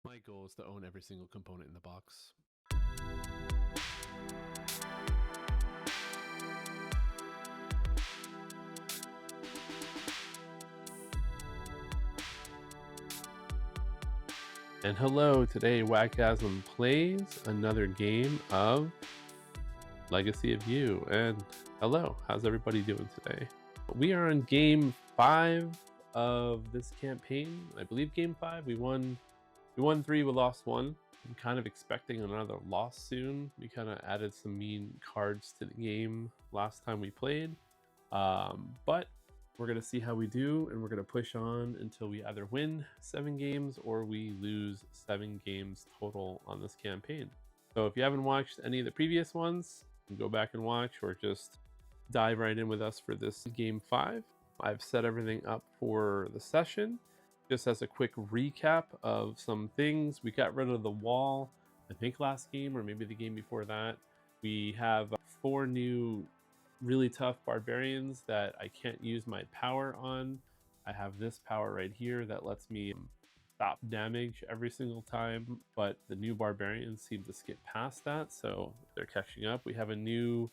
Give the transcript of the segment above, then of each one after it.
My goal is to own every single component in the box. And hello, today wakasm plays another game of Legacy of You. And hello, how's everybody doing today? We are on game 5 of this campaign. I believe game 5. We won 3, we lost 1. I'm kind of expecting another loss soon. We kind of added some mean cards to the game last time we played. But we're going to see how we do, and we're going to push on until we either win 7 games or we lose 7 games total on this campaign. So if you haven't watched any of the previous ones, you can go back and watch, or just dive right in with us for this game 5. I've set everything up for the session. Just as a quick recap of some things, we got rid of the wall, I think last game or maybe the game before that. We have 4 new really tough barbarians that I can't use my power on. I have this power right here that lets me stop damage every single time, but the new barbarians seem to skip past that, so they're catching up. We have a new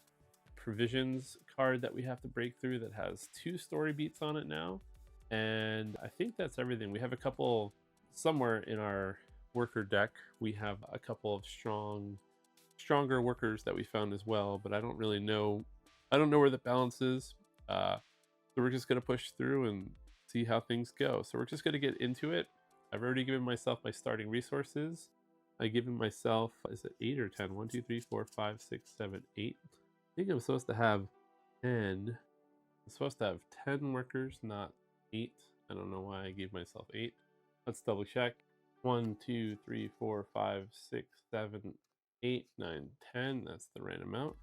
provisions card that we have to break through that has 2 story beats on it now. And I think that's everything. We have a couple somewhere in our worker deck. We have a couple of stronger workers that we found as well, but I don't really know. I don't know where the balance is. So we're just going to push through and see how things go. So we're just going to get into it. I've already given myself my starting resources. I've given myself, is it 8 or 10? 1, 2, 3, 4, 5, 6, 7, 8. I think I'm supposed to have 10. I'm supposed to have 10 workers, not 8. I don't know why I gave myself 8. Let's double check. 1, 2, 3, 4, 5, 6, 7, 8, 9, 10. That's the right amount.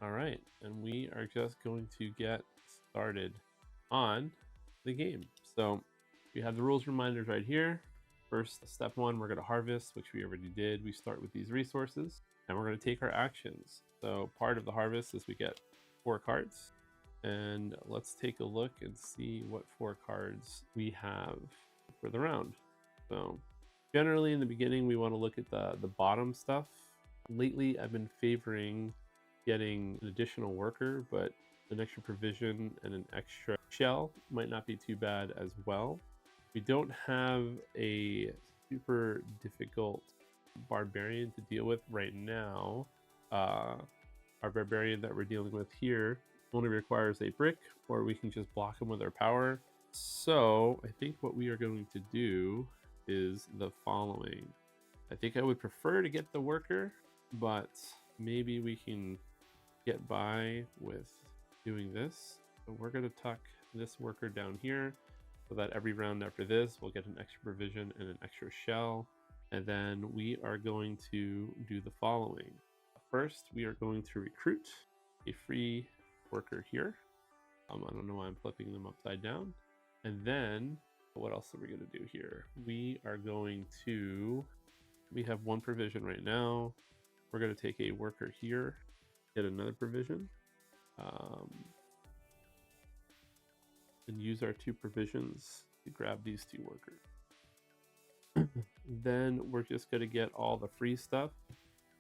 All right, and we are just going to get started on the game. So we have the rules reminders right here. First, step 1, we're going to harvest, which we already did. We start with these resources, and we're going to take our actions. So part of the harvest is we get 4 cards. And let's take a look and see what 4 cards we have for the round. So generally in the beginning, we want to look at the bottom stuff. Lately, I've been favoring getting an additional worker, but an extra provision and an extra shell might not be too bad as well. We don't have a super difficult barbarian to deal with right now. Our barbarian that we're dealing with here only requires a brick, or we can just block him with our power. So I think what we are going to do is the following. I think I would prefer to get the worker, but maybe we can get by with doing this. So we're going to tuck this worker down here so that every round after this we'll get an extra provision and an extra shell. And then we are going to do the following. First, we are going to recruit a free worker here. I don't know why I'm flipping them upside down. And then what else are we going to do here? We are going to, we have 1 provision right now. We're going to take a worker here, get another provision, and use our 2 provisions to grab these 2 workers. Then we're just going to get all the free stuff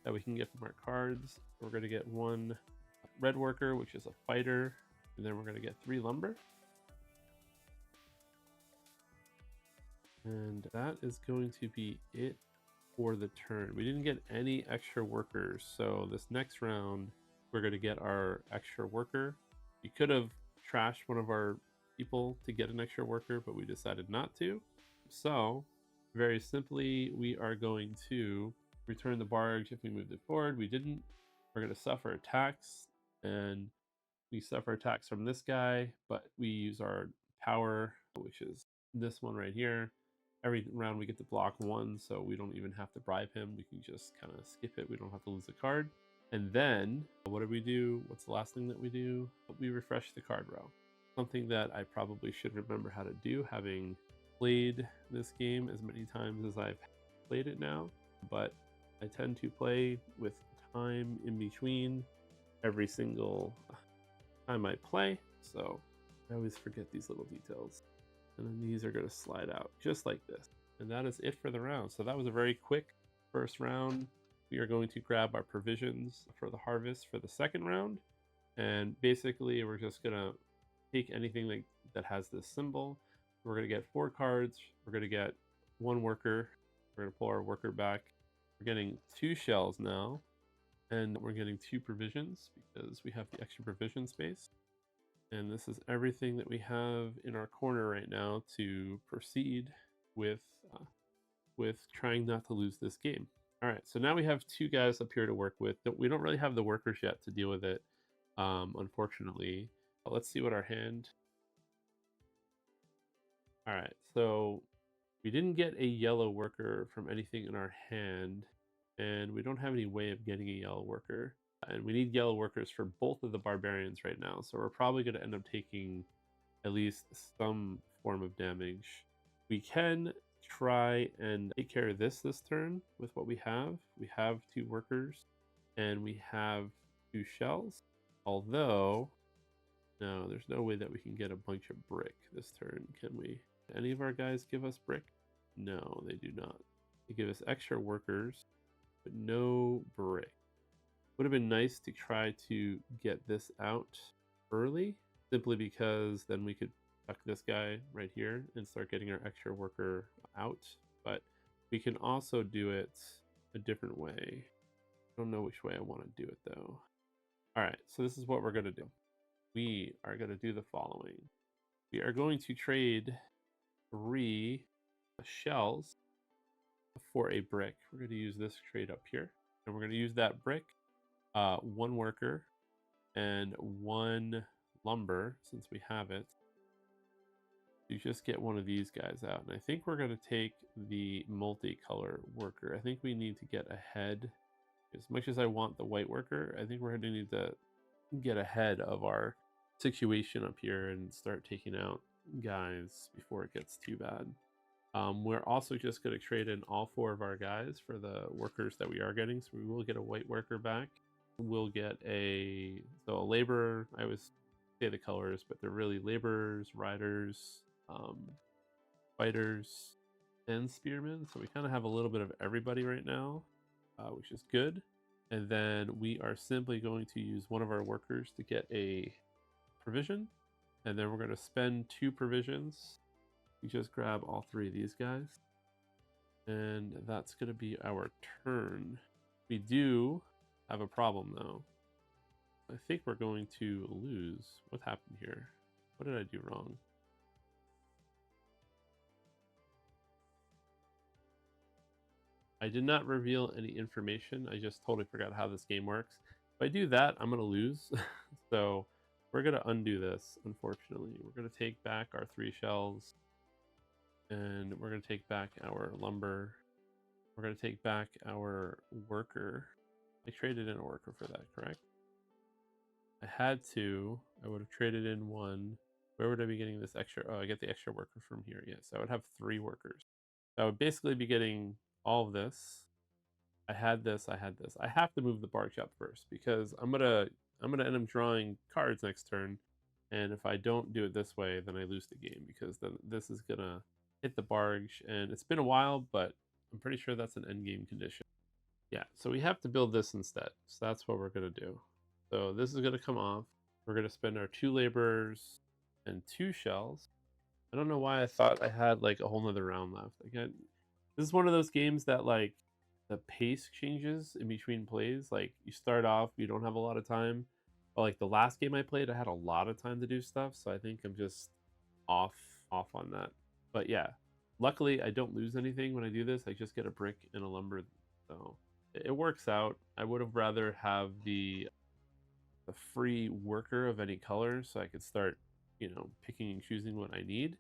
that we can get from our cards. We're going to get 1 red worker, which is a fighter, and then we're going to get 3 lumber. And that is going to be it for the turn. We didn't get any extra workers, so this next round we're going to get our extra worker. We could have trashed one of our people to get an extra worker, but we decided not to. So very simply, we are going to return the barge if we moved it forward. We didn't. We're going to suffer attacks, and we suffer attacks from this guy, but we use our power, which is this one right here. Every round we get to block 1, so we don't even have to bribe him. We can just kind of skip it. We don't have to lose a card. And then what do we do? What's the last thing that we do? We refresh the card row. Something that I probably should remember how to do, having played this game as many times as I've played it now. But I tend to play with time in between every single time I play, so I always forget these little details. And then these are going to slide out just like this. And that is it for the round. So that was a very quick first round. We are going to grab our provisions for the harvest for the second round. And basically, we're just going to take anything that has this symbol. We're going to get 4 cards. We're going to get 1 worker. We're going to pull our worker back. We're getting 2 shells now. And we're getting 2 provisions because we have the extra provision space. And this is everything that we have in our corner right now to proceed with trying not to lose this game. All right, so now we have 2 guys up here to work with. We don't really have the workers yet to deal with it, unfortunately. But let's see what our hand. All right, so we didn't get a yellow worker from anything in our hand, and we don't have any way of getting a yellow worker. And we need yellow workers for both of the barbarians right now, so we're probably going to end up taking at least some form of damage. We can try and take care of this turn with what we have. We have 2 workers and we have 2 shells. Although, no, there's no way that we can get a bunch of brick this turn, can we? Any of our guys give us brick? No, they do not. They give us extra workers, but no brick. Would have been nice to try to get this out early, simply because then we could tuck this guy right here and start getting our extra worker out. But we can also do it a different way. I don't know which way I want to do it though. All right, so this is what we're going to do. We are going to do the following. We are going to trade 3 shells for a brick. We're going to use this trade up here, and we're going to use that brick, 1 worker and 1 lumber, since we have it. You just get one of these guys out, and I think we're going to take the multicolor worker. I think we need to get ahead. As much as I want the white worker, I think we're going to need to get ahead of our situation up here and start taking out guys before it gets too bad. We're also just going to trade in all 4 of our guys for the workers that we are getting, so we will get a white worker back. We'll get a laborer. I always say the colors, but they're really laborers, riders, fighters, and spearmen. So we kind of have a little bit of everybody right now, which is good. And then we are simply going to use one of our workers to get a provision, and then we're going to spend 2 provisions. We just grab all 3 of these guys, and that's going to be our turn. We do have a problem though. I think we're going to lose. What happened here? What did I do wrong? I did not reveal any information. I just totally forgot how this game works. If I do that, I'm going to lose. So we're going to undo this, unfortunately. We're going to take back our 3 shells, and we're going to take back our lumber. We're going to take back our worker. I traded in a worker for that, correct? I had to. I would have traded in 1. Where would I be getting this extra? Oh, I get the extra worker from here. Yes, I would have 3 workers. I would basically be getting all of this. I had this. I had this. I have to move the barge up first because I'm gonna end up drawing cards next turn, and if I don't do it this way, then I lose the game because then this is gonna hit the barge. And it's been a while, but I'm pretty sure that's an end game condition. Yeah, so we have to build this instead. So that's what we're going to do. So this is going to come off. We're going to spend our 2 laborers and 2 shells. I don't know why I thought I had like a whole nother round left. Again, this is one of those games that like the pace changes in between plays. Like you start off, you don't have a lot of time. But like the last game I played, I had a lot of time to do stuff. So I think I'm just off on that. But yeah, luckily I don't lose anything when I do this. I just get a brick and a lumber. So it works out. I would have rather have the free worker of any color so I could start, picking and choosing what I need.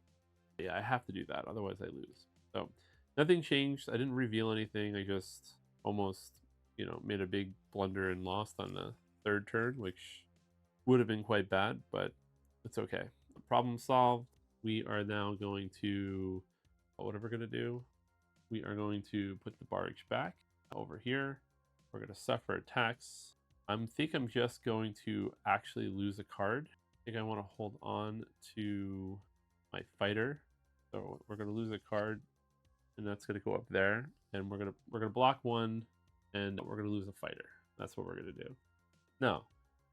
But yeah, I have to do that, otherwise I lose. So nothing changed. I didn't reveal anything. I just almost, made a big blunder and lost on the 3rd turn, which would have been quite bad, but it's okay. Problem solved. We are now going to, what are we going to do? We are going to put the barge back over here. We're going to suffer attacks. I think I'm just going to actually lose a card. I think I want to hold on to my fighter. So we're going to lose a card and that's going to go up there, and we're gonna block one, and we're gonna lose a fighter. That's what we're gonna do. No,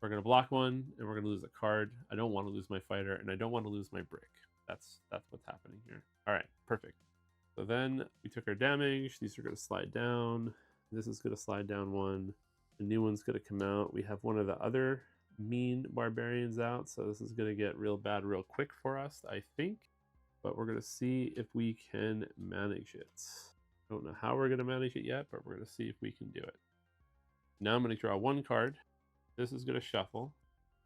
we're gonna block one, and we're gonna lose a card. I don't want to lose my fighter, and I don't want to lose my brick. That's what's happening here. All right, perfect. So then we took our damage. These are going to slide down. This is going to slide down one. The new one's going to come out. We have one of the other mean barbarians out, so this is going to get real bad real quick for us, I think. But we're going to see if we can manage it. I don't know how we're going to manage it yet, but we're going to see if we can do it. Now I'm going to draw one card. This is going to shuffle,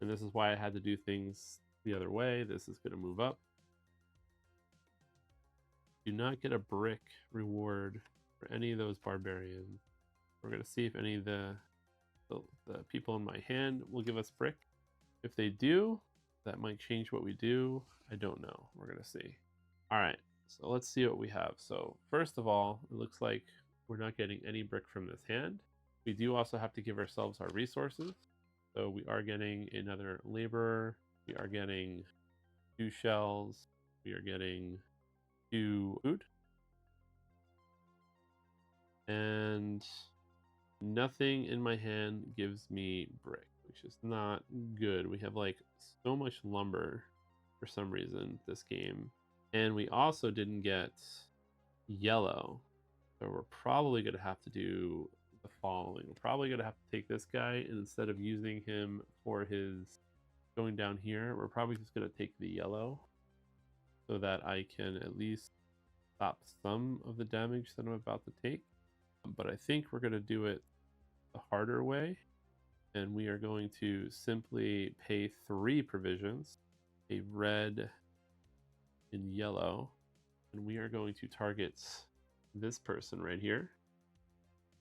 and this is why I had to do things the other way. This is going to move up. Do not get a brick reward for any of those barbarians. We're going to see if any of the people in my hand will give us brick. If they do, that might change what we do. I don't know. We're going to see. All right, so let's see what we have. So first of all, it looks like we're not getting any brick from this hand. We do also have to give ourselves our resources. So we are getting another laborer. We are getting 2 shells. We are getting 2 food. And nothing in my hand gives me brick, which is not good. We have like so much lumber for some reason this game. And we also didn't get yellow. So we're probably going to have to do the following. We're probably going to have to take this guy, and instead of using him for his going down here, we're probably just going to take the yellow so that I can at least stop some of the damage that I'm about to take. But I think we're going to do it the harder way, and we are going to simply pay 3 provisions, a red and yellow, and we are going to target this person right here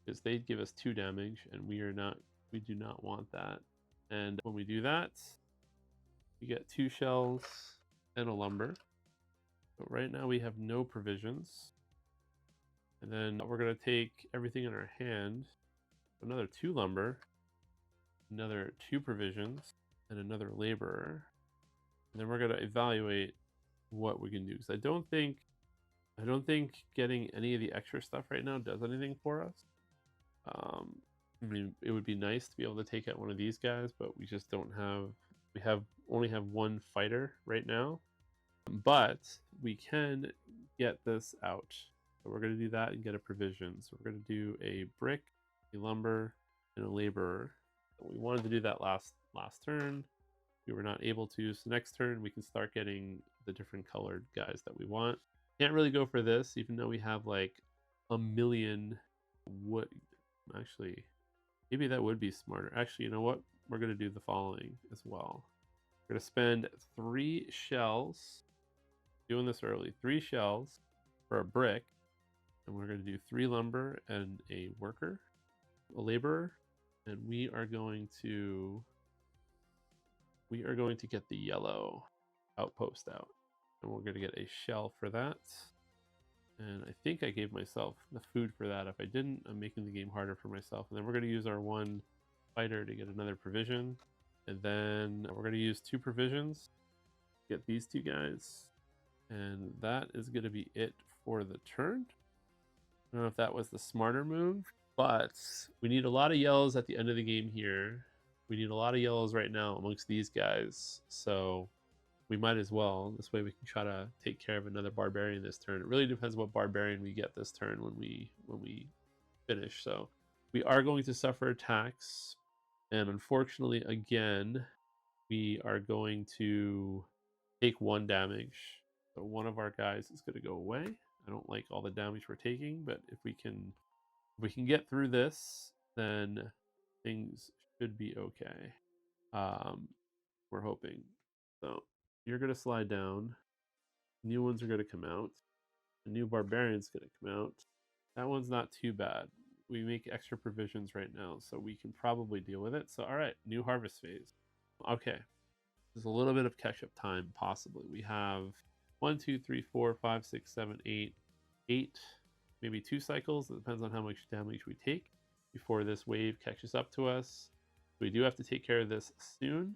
because they'd give us 2 damage, and we do not want that. And when we do that, we get 2 shells and a lumber. But right now we have no provisions. And then we're going to take everything in our hand, another 2 lumber, another 2 provisions, and another laborer. And then we're going to evaluate what we can do. Because I don't think getting any of the extra stuff right now does anything for us. I mean, it would be nice to be able to take out one of these guys, but we just don't have. We only have 1 fighter right now, but we can get this out. So we're going to do that and get a provision. So we're going to do a brick, a lumber, and a laborer. We wanted to do that last turn. We were not able to. So next turn we can start getting the different colored guys that we want. Can't really go for this, even though we have like a million wood. Actually, maybe that would be smarter. Actually, you know what? We're going to do the following as well. We're going to spend 3 shells. Doing this early. 3 shells for a brick. And we're going to do 3 lumber and a worker, a laborer, and we are going to get the yellow outpost out, and we're going to get a shell for that. And I think I gave myself the food for that. If I didn't, I'm making the game harder for myself. And then we're going to use our 1 fighter to get another provision, and then we're going to use 2 provisions, get these 2 guys, and that is going to be it for the turn. I don't know if that was the smarter move, but we need a lot of yellows at the end of the game here. We need a lot of yellows right now amongst these guys, so we might as well. This way we can try to take care of another barbarian this turn. It really depends what barbarian we get this turn when we finish. So we are going to suffer attacks, and unfortunately, again, we are going to take 1 damage. So one of our guys is going to go away. I don't like all the damage we're taking, but if we can get through this, then things should be okay. We're hoping. So you're going to slide down. New ones are going to come out. The new barbarian's going to come out. That one's not too bad. We make extra provisions right now, so we can probably deal with it. So all right, new harvest phase. Okay, there's a little bit of catch-up time, possibly. We have 1, 2, 3, 4, 5, 6, 7, 8, maybe 2 cycles. It depends on how much damage we take before this wave catches up to us. We do have to take care of this soon.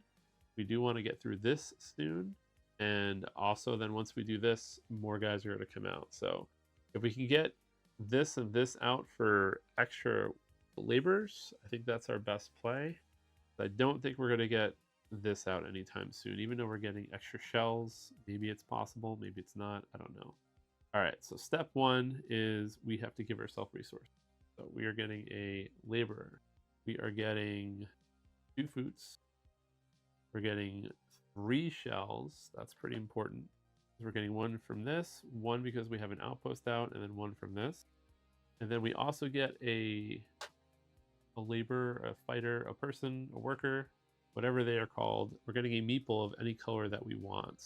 We do want to get through this soon. And also then once we do this, more guys are going to come out. So If we can get this and this out for extra laborers, I think that's our best play. I don't think we're going to get this out anytime soon, even though we're getting extra shells. Maybe it's possible, maybe it's not. I don't know. All right, so step one is we have to give ourselves resources. So we are getting a laborer. We are getting 2 foods. We're getting 3 shells. That's pretty important. We're getting 1 from this, 1 because we have an outpost out, and then 1 from this. And then we also get a laborer, a fighter, a person, a worker, whatever they are called. We're getting a meeple of any color that we want.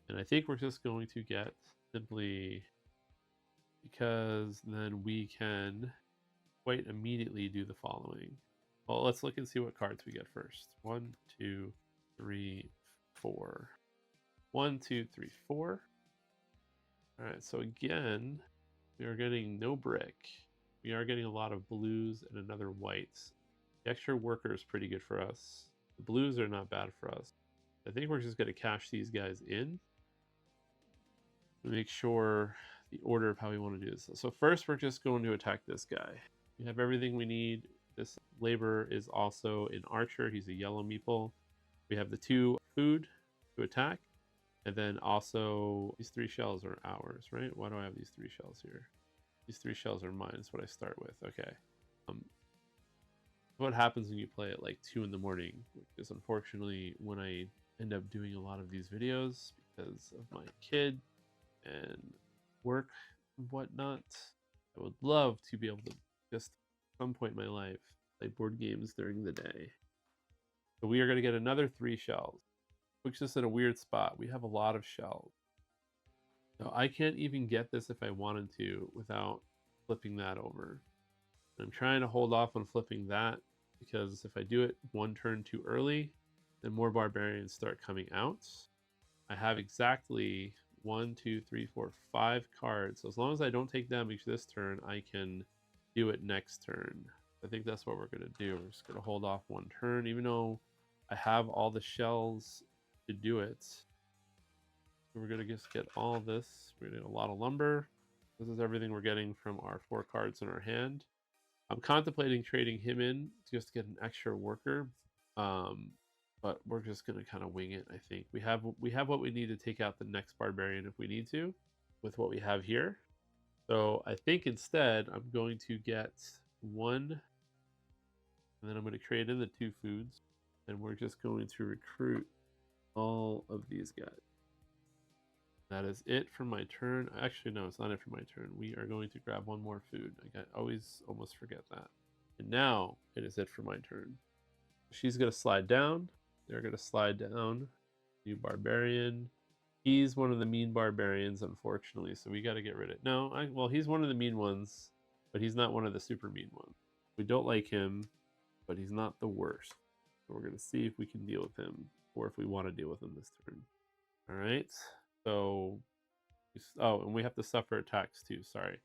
And I think we're just going to get simply, because then we can quite immediately do the following. Well, let's look and see what cards we get first. 1, 2, 3, 4. 1, 2, 3, 4. All right, so again, we are getting no brick. We are getting a lot of blues and another white. The extra worker is pretty good for us. The blues are not bad for us. I think we're just going to cash these guys in. Make sure the order of how we want to do this. So first, we're just going to attack this guy. We have everything we need. This laborer is also an archer. He's a yellow meeple. We have the 2 food to attack. And then also, these 3 shells are ours, right? Why do I have these 3 shells here? These 3 shells are mine, is what I start with. Okay. What happens when you play at like 2 in the morning, which is unfortunately when I end up doing a lot of these videos because of my kid and work and whatnot. I would love to be able to just at some point in my life play board games during the day. So we are going to get another 3 shells, which is in a weird spot. We have a lot of shells. So I can't even get this if I wanted to without flipping that over. And I'm trying to hold off on flipping that because if I do it 1 turn too early, then more barbarians start coming out. I have exactly 1, 2, 3, 4, 5 cards. So as long as I don't take damage this turn, I can do it next turn. I think that's what we're going to do. We're just going to hold off 1 turn, even though I have all the shells to do it. So we're going to just get all this. We're getting a lot of lumber. This is everything we're getting from our 4 cards in our hand. I'm contemplating trading him in just to get an extra worker. But we're just going to kind of wing it, I think. We have what we need to take out the next barbarian if we need to with what we have here. So I think instead I'm going to get 1, and then I'm going to trade in the 2 foods, and we're just going to recruit all of these guys. That is it for my turn. Actually, no, it's not it for my turn. We are going to grab 1 more food. I always almost forget that. And now it is it for my turn. She's going to slide down. They're going to slide down. New barbarian. He's one of the mean barbarians, unfortunately, so we got to get rid of it. No, well, he's one of the mean ones, but he's not one of the super mean ones. We don't like him, but he's not the worst. So we're going to see if we can deal with him, or if we want to deal with him this turn. All right. So, oh, and we have to suffer attacks too. Sorry.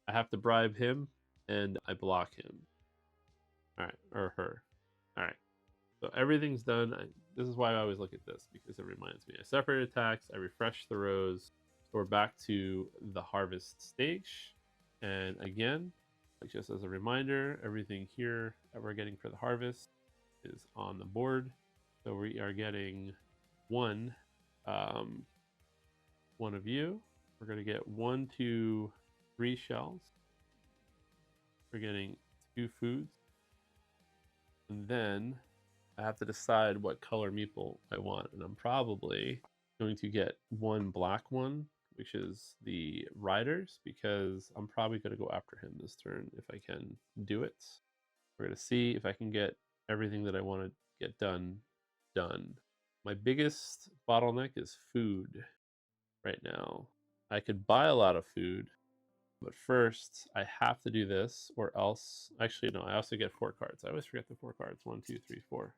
I have to bribe him, and I block him. All right, or her. All right. So everything's done. This is why I always look at this, because it reminds me. I separate attacks, I refresh the rows, so we're back to the harvest stage. And again, just as a reminder, everything here that we're getting for the harvest is on the board. So we are getting 1 of you. We're going to get 1, 2, 3 shells. We're getting 2 foods. And then I have to decide what color meeple I want. And I'm probably going to get 1 black one, which is the riders, because I'm probably going to go after him this turn if I can do it. We're going to see if I can get everything that I want to get done. My biggest bottleneck is food right now. I could buy a lot of food, but first I have to do this, or else, actually no, I also get 4 cards. I always forget the 4 cards. 1, 2, 3, 4.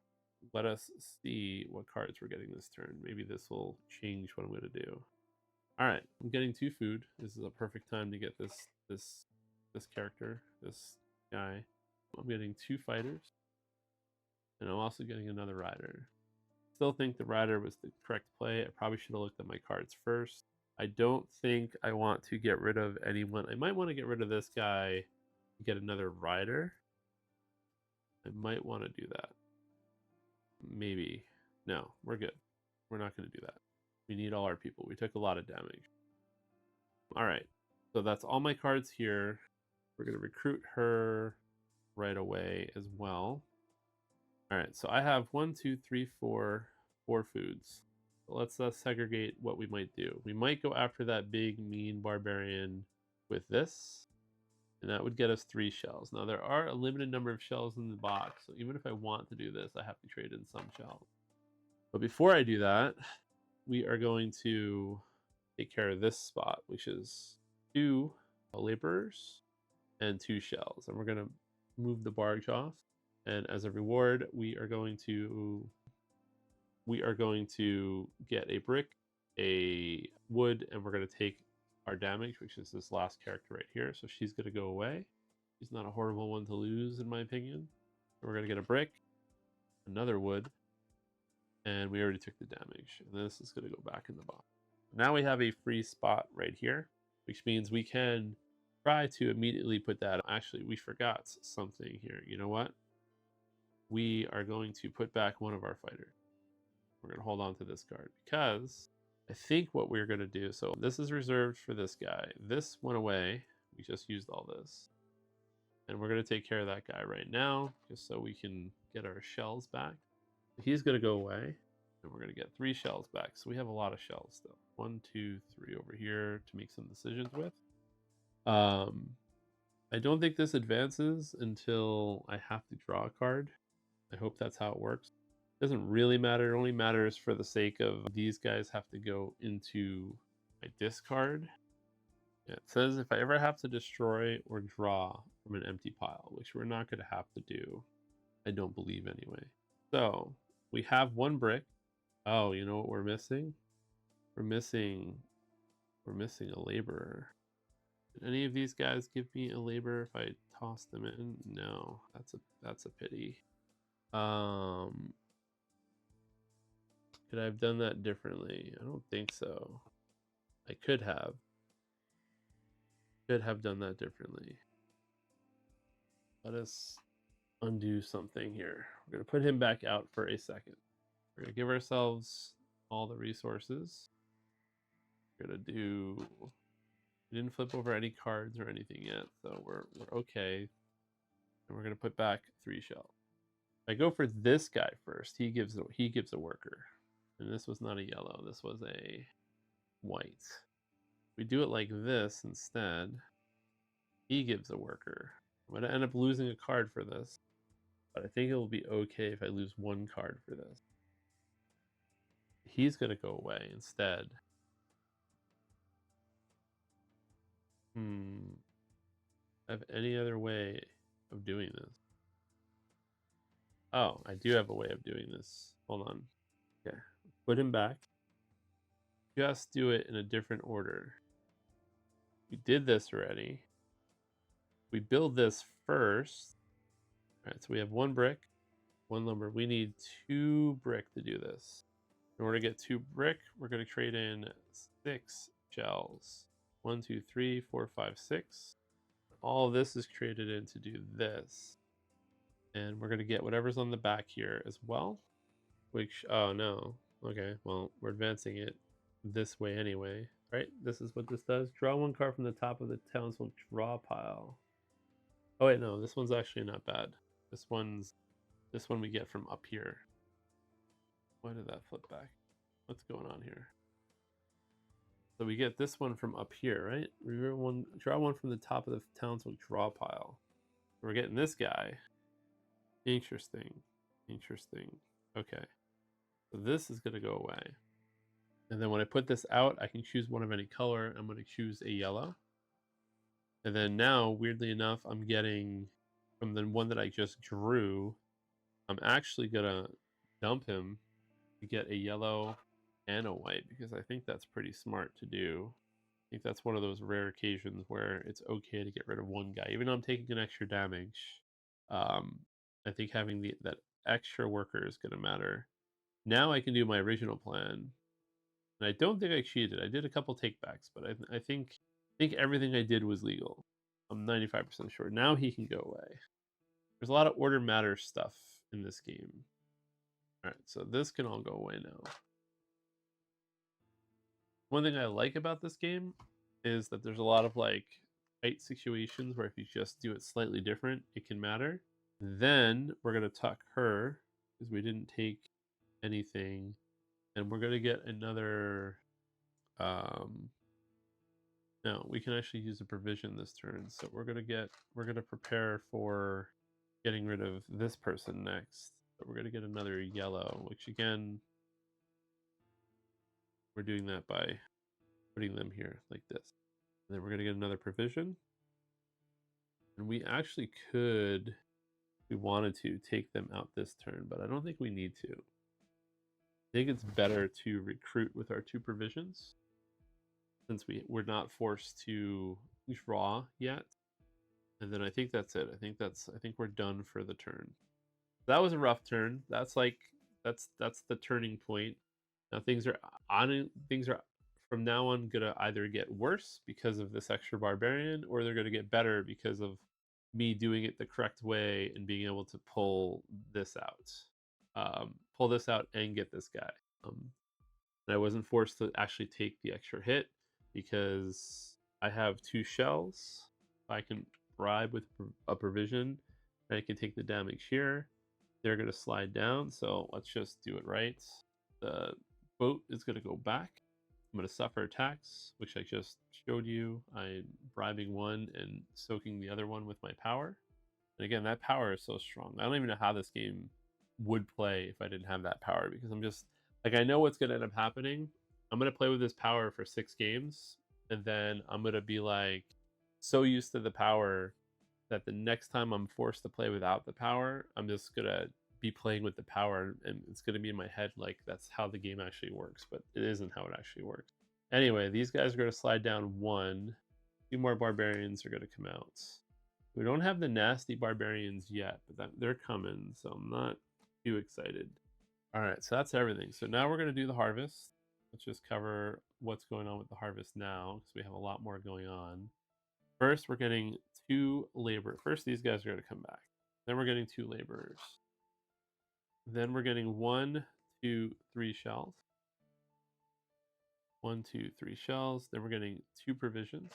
Let us see what cards we're getting this turn. Maybe this will change what I'm going to do. All right, I'm getting 2 food. This is a perfect time to get this character, this guy. I'm getting 2 fighters, and I'm also getting another rider. Still think the rider was the correct play. I probably should have looked at my cards first. I don't think I want to get rid of anyone. I might want to get rid of this guy, get another rider. I might want to do that. Maybe. No, we're good. We're not going to do that. We need all our people. We took a lot of damage. All right. So that's all my cards here. We're going to recruit her right away as well. All right. So I have 1, 2, 3, 4 foods. So let's segregate what we might do. We might go after that big, mean barbarian with this. And that would get us 3 shells. Now, there are a limited number of shells in the box. So even if I want to do this, I have to trade in some shells. But before I do that, we are going to take care of this spot, which is 2 laborers and 2 shells. And we're going to move the barge off. And as a reward, we are going to get a brick, a wood, and we're going to take our damage, which is this last character right here. So she's going to go away. She's not a horrible one to lose, in my opinion. So we're going to get a brick, another wood, and we already took the damage. And this is going to go back in the box. Now we have a free spot right here, which means we can try to immediately put that. Actually, we forgot something here. You know what? We are going to put back one of our fighters. We're going to hold on to this card because I think what we're going to do, so this is reserved for this guy. This went away. We just used all this. And we're going to take care of that guy right now just so we can get our shells back. He's going to go away and we're going to get 3 shells back. So we have a lot of shells still. 1, 2, 3 over here to make some decisions with. I don't think this advances until I have to draw a card. I hope that's how it works. Doesn't really matter. It only matters for the sake of these guys have to go into my discard. Yeah, it says if I ever have to destroy or draw from an empty pile, which we're not going to have to do. I don't believe anyway. So we have 1 brick. Oh, you know what we're missing? We're missing a laborer. Did any of these guys give me a laborer if I toss them in? No, that's a pity. Could I have done that differently? I don't think so. I could have done that differently. Let us undo something here. We're going to put him back out for a second. We're going to give ourselves all the resources. We're going to do... We didn't flip over any cards or anything yet, so we're okay. And we're going to put back 3 shells. If I go for this guy first, he gives a worker. And this was not a yellow, this was a white. We do it like this instead. He gives a worker. I'm going to end up losing a card for this, but I think it will be okay if I lose 1 card for this. He's going to go away instead. I have any other way of doing this? Oh, I do have a way of doing this. Hold on. Okay, put him back. Just do it in a different order. We did this already. We build this first. All right, so we have 1 brick, 1 lumber. We need 2 brick to do this. In order to get 2 brick, we're going to trade in 6 shells. 1, 2, 3, 4, 5, 6. All this is traded in to do this. And we're going to get whatever's on the back here as well. Which, oh no. Okay, well, we're advancing it this way anyway. Right? This is what this does. Draw 1 card from the top of the townsville draw pile. Oh wait, no, this one's actually not bad. This one we get from up here. Why did that flip back? What's going on here? So we get this one from up here, right? Draw 1 from the top of the townsville draw pile. We're getting this guy. Interesting. Okay. So this is going to go away. And then when I put this out, I can choose one of any color. I'm going to choose a yellow. And then now, weirdly enough, I'm getting from the one that I just drew, I'm actually going to dump him to get a yellow and a white because I think that's pretty smart to do. I think that's one of those rare occasions where it's okay to get rid of 1 guy. Even though I'm taking an extra damage, I think having that extra worker is going to matter. Now I can do my original plan, And I don't think I cheated. I did a couple takebacks, but I think everything I did was legal. I'm 95% sure. Now he can go away. There's a lot of order matters stuff in this game. All right, so this can all go away now. One thing I like about this game is that there's a lot of like fight situations where if you just do it slightly different, it can matter. Then we're gonna tuck her because we didn't take anything, and we're gonna get another. No, we can actually use a provision this turn, so we're gonna prepare for getting rid of this person next. So we're gonna get another yellow, which again, we're doing that by putting them here like this. And then we're gonna get another provision, and we actually could, if we wanted to, take them out this turn, but I don't think we need to. I think it's better to recruit with our 2 provisions since we're not forced to draw yet. And then I think that's it. I think we're done for the turn. That was a rough turn. That's like that's the turning point. Now things are from now on gonna either get worse because of this extra barbarian, or they're gonna get better because of me doing it the correct way and being able to pull this out. Pull this out and get this guy. And I wasn't forced to actually take the extra hit because I have 2 shells. I can bribe with a provision, and I can take the damage here. They're going to slide down, so let's just do it right. The boat is going to go back. I'm going to suffer attacks, which I just showed you. I'm bribing one and soaking the other one with my power. And again, that power is so strong. I don't even know how this game would play if I didn't have that power, because I'm just like, I know what's going to end up happening. I'm going to play with this power for 6 games, and then I'm going to be like so used to the power that the next time I'm forced to play without the power, I'm just going to be playing with the power, and it's going to be in my head like that's how the game actually works, but it isn't how it actually works. Anyway, these guys are going to slide down 1. 2 more barbarians are going to come out. We don't have the nasty barbarians yet, but they're coming, so I'm not too excited. All right, so that's everything. So now we're going to do the harvest. Let's just cover what's going on with the harvest now, because we have a lot more going on. First, we're getting 2 labor. First, these guys are going to come back. Then we're getting 2 laborers. Then we're getting 1, 2, 3 shells. 1, 2, 3 shells. Then we're getting 2 provisions.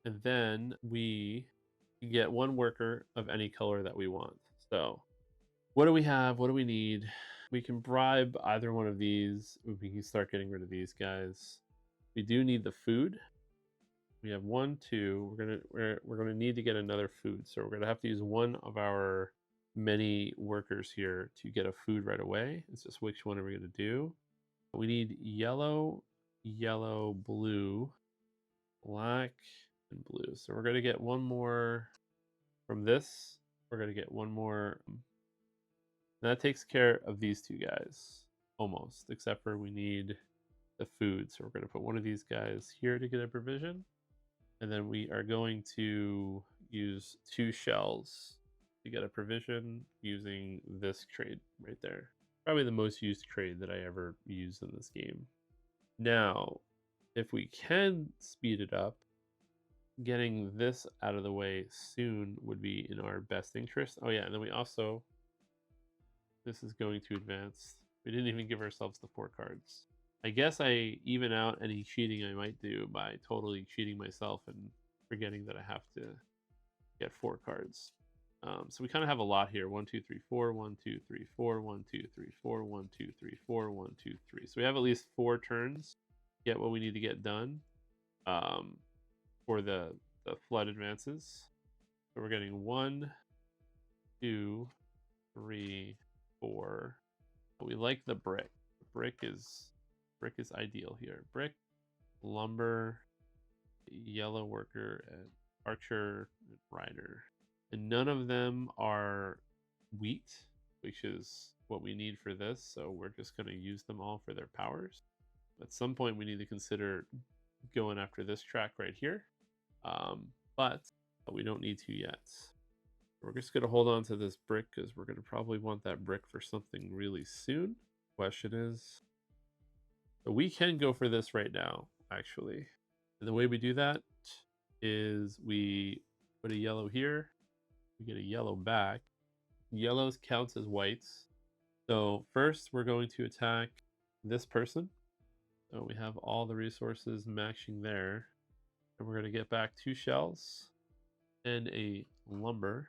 And then we get 1 worker of any color that we want. So what do we have? What do we need? We can bribe either one of these. We can start getting rid of these guys. We do need the food. We have 1, 2. We're gonna need to get another food. So we're gonna have to use one of our many workers here to get a food right away. It's just which one are we gonna do? We need yellow, yellow, blue, black, and blue. So we're gonna get 1 more from this. We're gonna get 1 more. That takes care of these 2 guys, almost, except for we need the food. So we're going to put 1 of these guys here to get a provision. And then we are going to use 2 shells to get a provision using this trade right there. Probably the most used trade that I ever used in this game. Now, if we can speed it up, getting this out of the way soon would be in our best interest. Oh yeah, and then we also, this is going to advance. We didn't even give ourselves the 4 cards. I guess I even out any cheating I might do by totally cheating myself and forgetting that I have to get 4 cards. So we kind of have a lot here. 1, 2, 3, 4, 1, 2, 3, 4, 1, 2, 3, 4, 1, 2, 3, 4, 1, 2, 3. So we have at least 4 turns to get what we need to get done for the flood advances. So we're getting 1, 2, 3, 4. We like the brick. Brick is ideal here. Brick, lumber, yellow worker, and archer, and rider. And none of them are wheat, which is what we need for this. So we're just going to use them all for their powers. At some point, we need to consider going after this track right here. But we don't need to yet. We're just going to hold on to this brick because we're going to probably want that brick for something really soon. Question is, So we can go for this right now, actually. And the way we do that is we put a yellow here, we get a yellow back. Yellows counts as whites. So first we're going to attack this person. So we have all the resources matching there. And we're going to get back 2 shells and a lumber.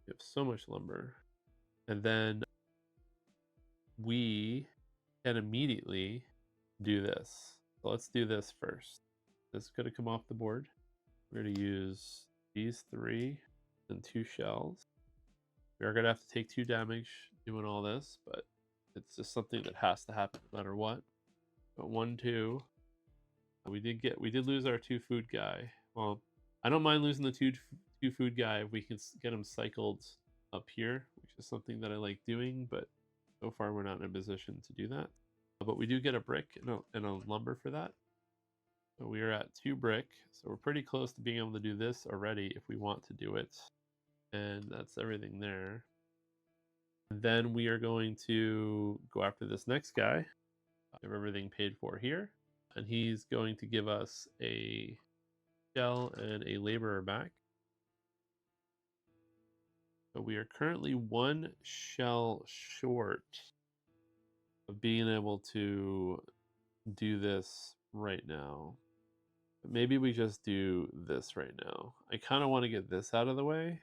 We have so much lumber. And then we can immediately do this. So let's do this first. This is going to come off the board. We're going to use these 3 and 2 shells. We are going to have to take 2 damage doing all this, but it's just something that has to happen no matter what. But 1, 2. We did lose our 2 food guy. Well, I don't mind losing the two food guy if we can get him cycled up here, which is something that I like doing, but so far we're not in a position to do that. But we do get a brick and a lumber for that. So we are at 2 brick, so we're pretty close to being able to do this already if we want to do it. And that's everything there. And then we are going to go after this next guy. Have everything paid for here. And he's going to give us a shell and a laborer back. So we are currently 1 shell short of being able to do this right now. But maybe we just do this right now. I kind of want to get this out of the way.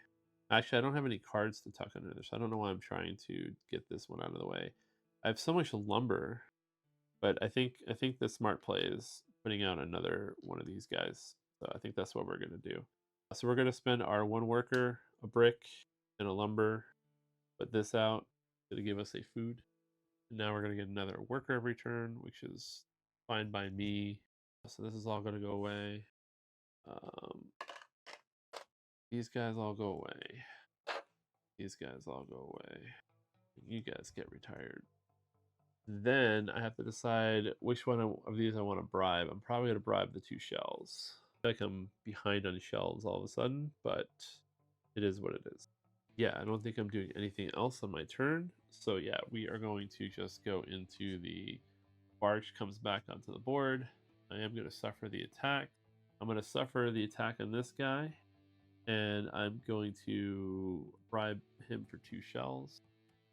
Actually, I don't have any cards to tuck under this. So I don't know why I'm trying to get this one out of the way. I have so much lumber, but I think the smart play is putting out another one of these guys. So I think that's what we're going to do. So we're going to spend our 1 worker, a brick, and a lumber. Put this out. It's going to give us a food. And now we're going to get another worker every turn, which is fine by me. So this is all going to go away. These guys all go away. These guys all go away. And you guys get retired. Then I have to decide which one of these I want to bribe. I'm probably going to bribe the 2 shells. I feel like I'm behind on shells all of a sudden, but it is what it is. Yeah, I don't think I'm doing anything else on my turn. So yeah, we are going to just go into the barge comes back onto the board. I am going to suffer the attack. I'm going to suffer the attack on this guy. And I'm going to bribe him for 2 shells.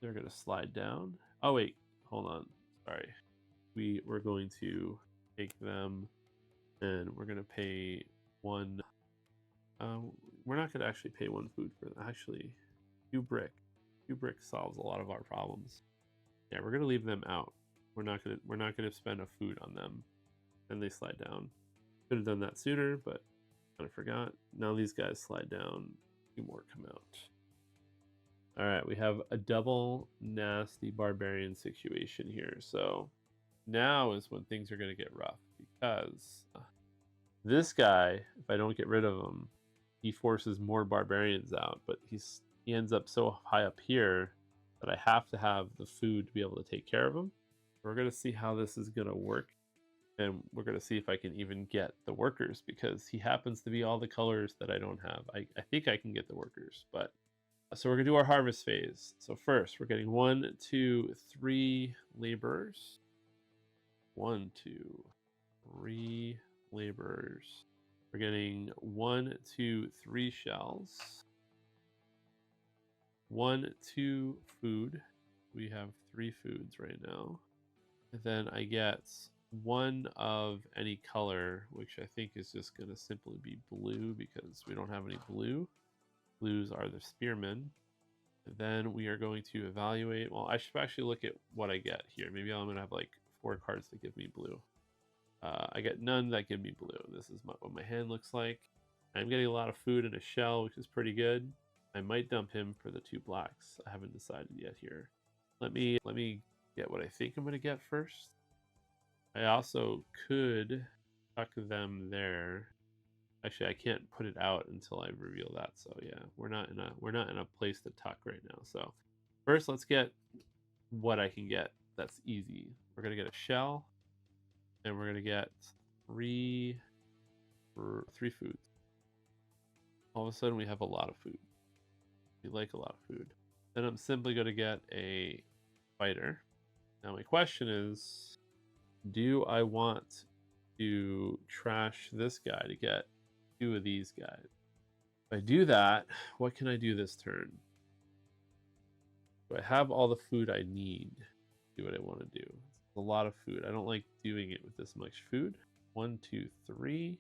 They're going to slide down. Oh wait, hold on. Sorry. We're going to take them and we're going to pay 1. We're not going to actually pay 1 food for them. Actually, 2 brick. 2 brick solves a lot of our problems. Yeah, we're going to leave them out. We're not going to spend a food on them. And they slide down. Could have done that sooner, but I forgot. Now these guys slide down. 2 more come out. All right, we have a double nasty barbarian situation here. So now is when things are going to get rough because this guy, if I don't get rid of him, he forces more barbarians out. But he ends up so high up here that I have to have the food to be able to take care of him. We're going to see how this is going to work. And we're going to see if I can even get the workers because he happens to be all the colors that I don't have. I think I can get the workers, but so we're going to do our harvest phase. So first we're getting 1, 2, 3 laborers. 1, 2, 3 laborers. We're getting 1, 2, 3 shells. 1, 2 food. We have 3 foods right now. And then I get 1 of any color, which I think is just going to simply be blue because we don't have any blue. Blues are the spearmen. And then we are going to evaluate. Well, I should actually look at what I get here. Maybe I'm going to have like 4 cards that give me blue. I get none that give me blue. This is what my hand looks like. I'm getting a lot of food and a shell, which is pretty good. I might dump him for the 2 blacks. I haven't decided yet here. Let me get what I think I'm going to get first. I also could tuck them there. Actually, I can't put it out until I reveal that. So yeah, we're not in a place to tuck right now. So first, let's get what I can get. That's easy. We're gonna get a shell, and we're gonna get 3 foods. All of a sudden, we have a lot of food. We like a lot of food. Then I'm simply gonna get a fighter. Now my question is, Do I want to trash this guy to get 2 of these guys? If I do that, what can I do this turn? Do I have all the food I need to do what I want to do? It's a lot of food. I don't like doing it with this much food. 1, 2, 3,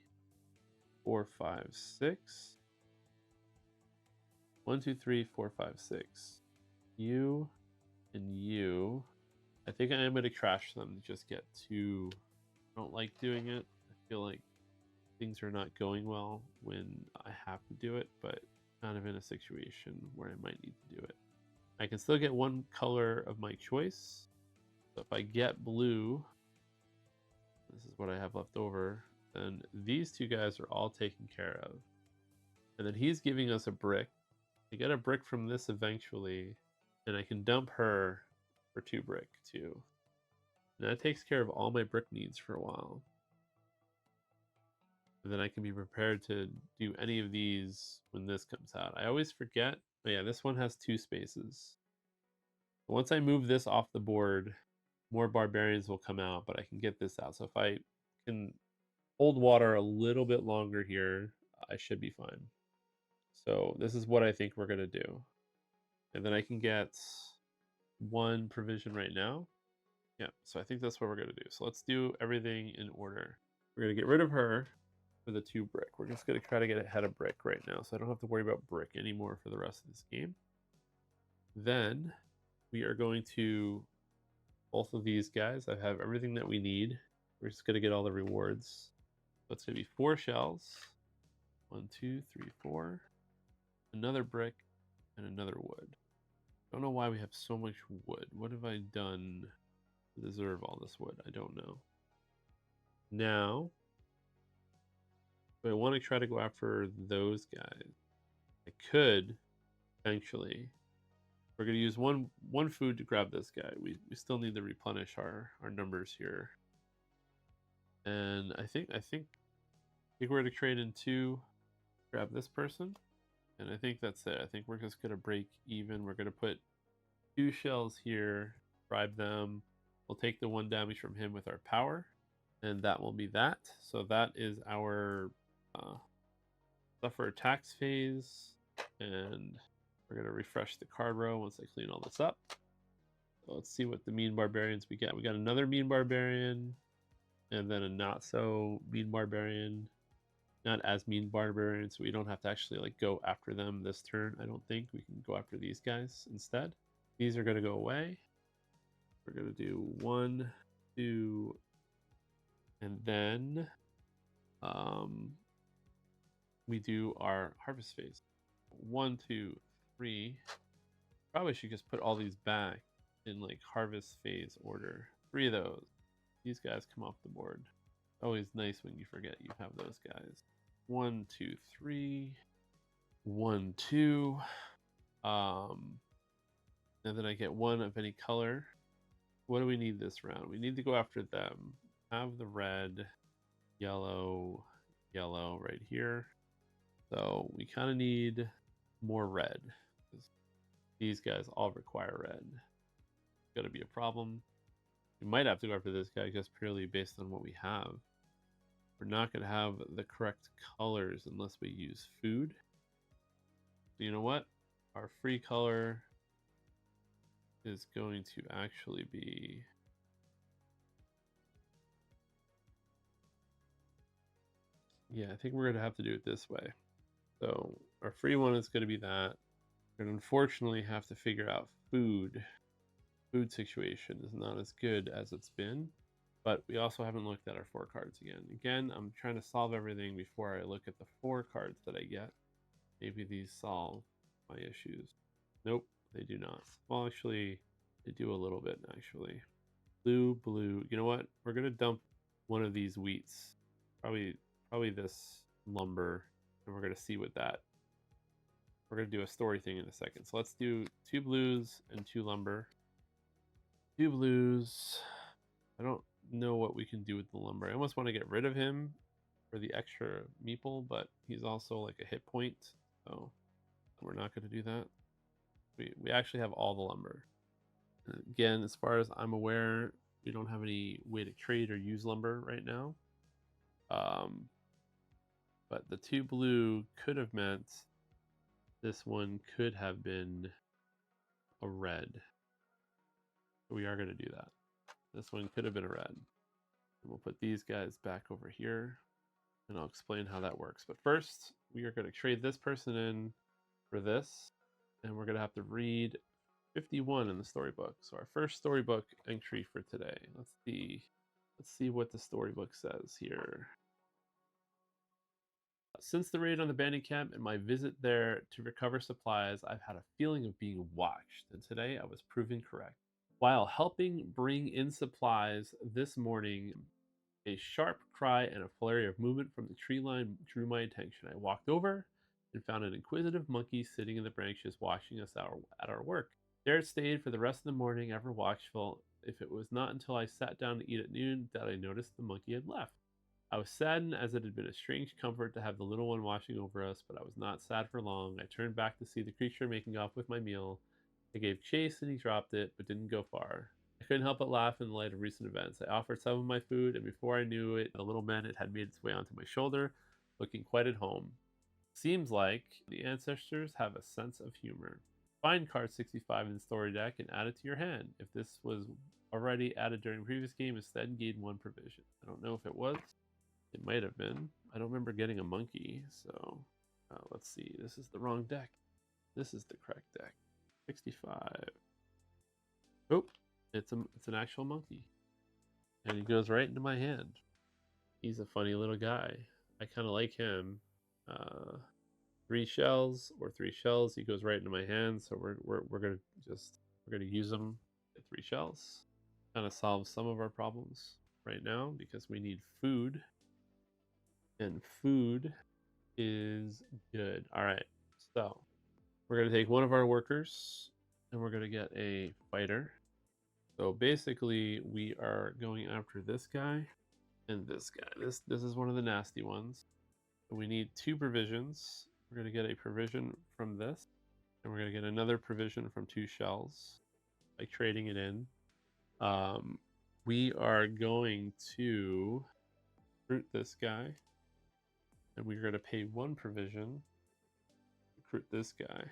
4, 5, 6. 1, 2, 3, 4, 5, 6. You and you. I think I am going to crash them to just get 2. I don't like doing it. I feel like things are not going well when I have to do it, but kind of in a situation where I might need to do it. I can still get 1 color of my choice. So if I get blue, this is what I have left over, then these 2 guys are all taken care of. And then he's giving us a brick. I get a brick from this eventually, and I can dump her for 2 brick too. And that takes care of all my brick needs for a while. And then I can be prepared to do any of these when this comes out. I always forget. Oh yeah, this one has 2 spaces. Once I move this off the board, more barbarians will come out, but I can get this out. So if I can hold water a little bit longer here, I should be fine. So this is what I think we're going to do. And then I can get 1 provision right now. Yeah, so I think that's what we're going to do. So let's do everything in order. We're going to get rid of her for the 2 brick. We're just going to try to get ahead of brick right now, so I don't have to worry about brick anymore for the rest of this game. Then we are going to both of these guys. I have everything that we need. We're just going to get all the rewards. So it's going to be 4 shells. 1, 2, 3, 4. Another brick and another wood. I don't know why we have so much wood. What have I done to deserve all this wood? I don't know. Now, if I want to try to go after those guys, I could eventually. We're going to use one food to grab this guy. We still need to replenish our numbers here. And I think we're going to trade in 2, grab this person. And I think that's it. I think we're just going to break even. We're going to put 2 shells here, bribe them. We'll take the 1 damage from him with our power. And that will be that. So that is our suffer attacks phase. And we're going to refresh the card row once I clean all this up. So let's see what the mean barbarians we get. We got another mean barbarian. And then a not so mean barbarian. Not as mean barbarian, so we don't have to actually like go after them this turn. I don't think we can go after these guys instead. These are going to go away. We're going to do 1, 2, and then we do our harvest phase. 1, 2, 3. Probably should just put all these back in like harvest phase order. 3 of those. These guys come off the board. Always nice when you forget you have those guys. 1, 2, 3. 1, 2. And then I get 1 of any color. What do we need this round? We need to go after them. Have the red, yellow, yellow right here. So we kind of need more red. These guys all require red. It's going to be a problem. We might have to go after this guy just purely based on what we have. We're not going to have the correct colors unless we use food. So you know what? Our free color is going to actually be I think we're going to have to do it this way. So our free one is going to be that. We're going to unfortunately have to figure out food. Food situation is not as good as it's been, but we also haven't looked at our 4 cards again. Again, I'm trying to solve everything before I look at the 4 cards that I get. Maybe these solve my issues. Nope, they do not. Well, actually, they do a little bit, actually. Blue, blue. You know what? We're going to dump one of these wheats. Probably this lumber, and we're going to see what that... We're going to do a story thing in a second. So let's do 2 blues and 2 lumber. 2 blues. I don't know what we can do with the lumber. I almost want to get rid of him for the extra meeple, but he's also like a hit point, so we're not going to do that. We actually have all the lumber. And again, as far as I'm aware, We don't have any way to trade or use lumber right now. But the 2 blue could have meant this one could have been a red. We are going to do that. This one could have been a red. And we'll put these guys back over here, and I'll explain how that works. But first, we are going to trade this person in for this, and we're going to have to read 51 in the storybook. So our first storybook entry for today. Let's see what the storybook says here. Since the raid on the bandit camp and my visit there to recover supplies, I've had a feeling of being watched, and today I was proven correct. While helping bring in supplies this morning, a sharp cry and a flurry of movement from the tree line drew my attention. I walked over and found an inquisitive monkey sitting in the branches watching us at our work. There it stayed for the rest of the morning, ever watchful. If it was not until I sat down to eat at noon that I noticed the monkey had left. I was saddened, as it had been a strange comfort to have the little one watching over us, but I was not sad for long. I turned back to see the creature making off with my meal. I gave chase and he dropped it, but didn't go far. I couldn't help but laugh in the light of recent events. I offered some of my food, and before I knew it, the little man had made its way onto my shoulder, looking quite at home. Seems like the ancestors have a sense of humor. Find card 65 in the story deck and add it to your hand. If this was already added during the previous game, instead gain 1 provision. I don't know if it was. It might have been. I don't remember getting a monkey, so let's see. This is the wrong deck. This is the correct deck. 65. Oh, it's an actual monkey, and he goes right into my hand. He's a funny little guy. I kind of like him. 3 shells or 3 shells. He goes right into my hand, so we're gonna use him at 3 shells. Kind of solve some of our problems right now because we need food. And food is good. All right, so we're going to take one of our workers and we're going to get a fighter. So basically we are going after this guy and this guy. This is one of the nasty ones. We need 2 provisions. We're going to get a provision from this, and we're going to get another provision from 2 shells by trading it in. We are going to recruit this guy, and we're going to pay 1 provision, recruit this guy,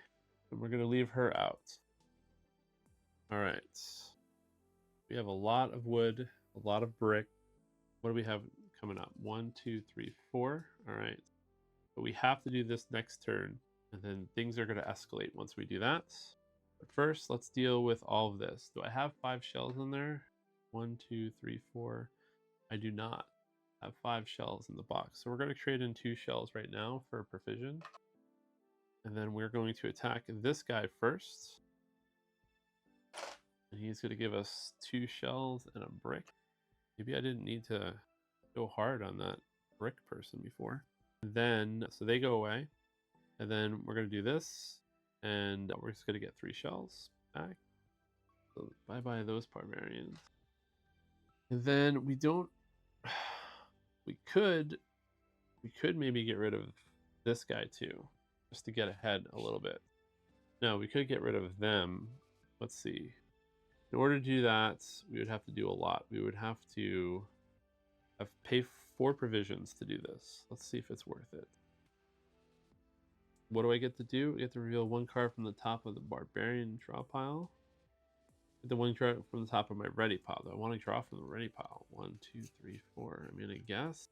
and we're going to leave her out. All right. We have a lot of wood, a lot of brick. What do we have coming up? 1, 2, 3, 4. All right. But we have to do this next turn, and then things are going to escalate once we do that. But first, let's deal with all of this. Do I have 5 shells in there? 1, 2, 3, 4. I do not have 5 shells in the box. So we're going to trade in 2 shells right now for a provision. And then we're going to attack this guy first. And he's going to give us 2 shells and a brick. Maybe I didn't need to go hard on that brick person before. And then, so they go away. And then we're going to do this. And we're just going to get 3 shells back. So bye-bye those barbarians. And then we don't... We could maybe get rid of this guy too, just to get ahead a little bit. No, we could get rid of them. Let's see. In order to do that, we would have to do a lot. We would have to pay 4 provisions to do this. Let's see if it's worth it. What do I get to do? I get to reveal 1 card from the top of the barbarian draw pile. The 1 card from the top of my ready pile. Do I want to draw from the ready pile? 1, 2, 3, 4. I mean, I guess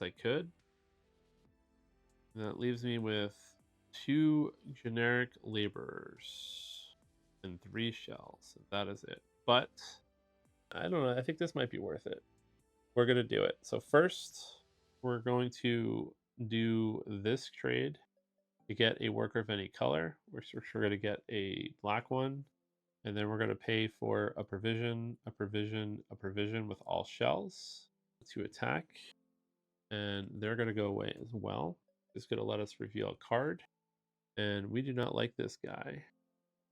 I could. And that leaves me with 2 generic laborers and 3 shells. That is it. But I don't know. I think this might be worth it. We're going to do it. So first, we're going to do this trade to get a worker of any color. We're going to get a black one. And then we're going to pay for a provision, a provision, a provision with all shells to attack. And they're going to go away as well. It's going to let us reveal a card. And we do not like this guy.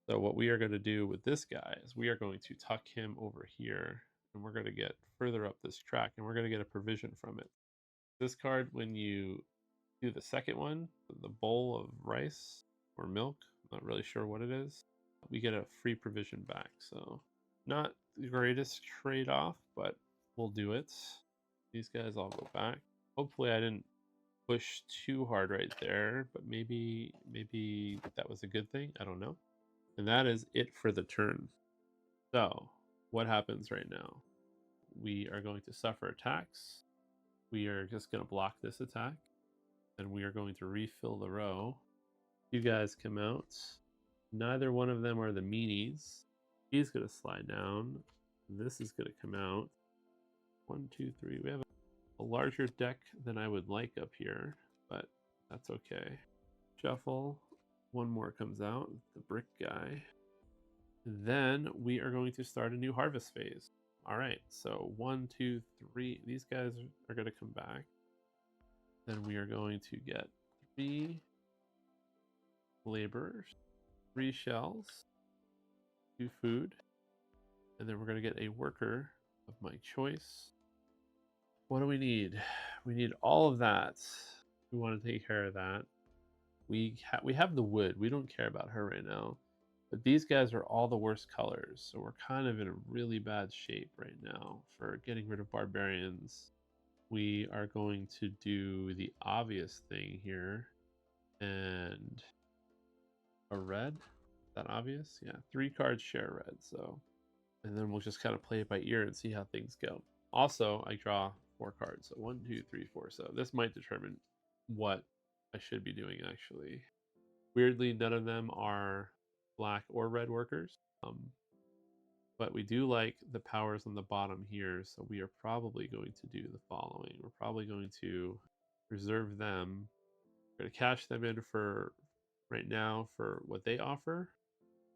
So what we are going to do with this guy is we are going to tuck him over here. And we're going to get further up this track. And we're going to get a provision from it. This card, when you do the second one, the bowl of rice or milk, I'm not really sure what it is, we get a free provision back. So not the greatest trade-off, but we'll do it. These guys all go back. Hopefully I didn't push too hard right there, but maybe that was a good thing. I don't know. And that is it for the turn. So what happens right now? We are going to suffer attacks. We are just going to block this attack. And we are going to refill the row. You guys come out. Neither one of them are the meanies. He's going to slide down. This is going to come out. 1, 2, 3. We have a larger deck than I would like up here, but that's okay. Shuffle. One more comes out, the brick guy. Then we are going to start a new harvest phase. All right, so 1, 2, 3. These guys are going to come back. Then we are going to get 3 laborers, 3 shells, 2 food, and then we're going to get a worker of my choice. What do we need? We need all of that. We want to take care of that. We have the wood. We don't care about her right now. But these guys are all the worst colors, so we're kind of in a really bad shape right now for getting rid of barbarians. We are going to do the obvious thing here, and a red. Is that obvious? Yeah, 3 cards share red, so, and then we'll just kind of play it by ear and see how things go. Also, I draw 4 cards, so 1, 2, 3, 4. So this might determine what I should be doing actually. Weirdly, none of them are black or red workers, but we do like the powers on the bottom here, so we are probably going to do the following. We're probably going to reserve them. We're going to cash them in for right now for what they offer.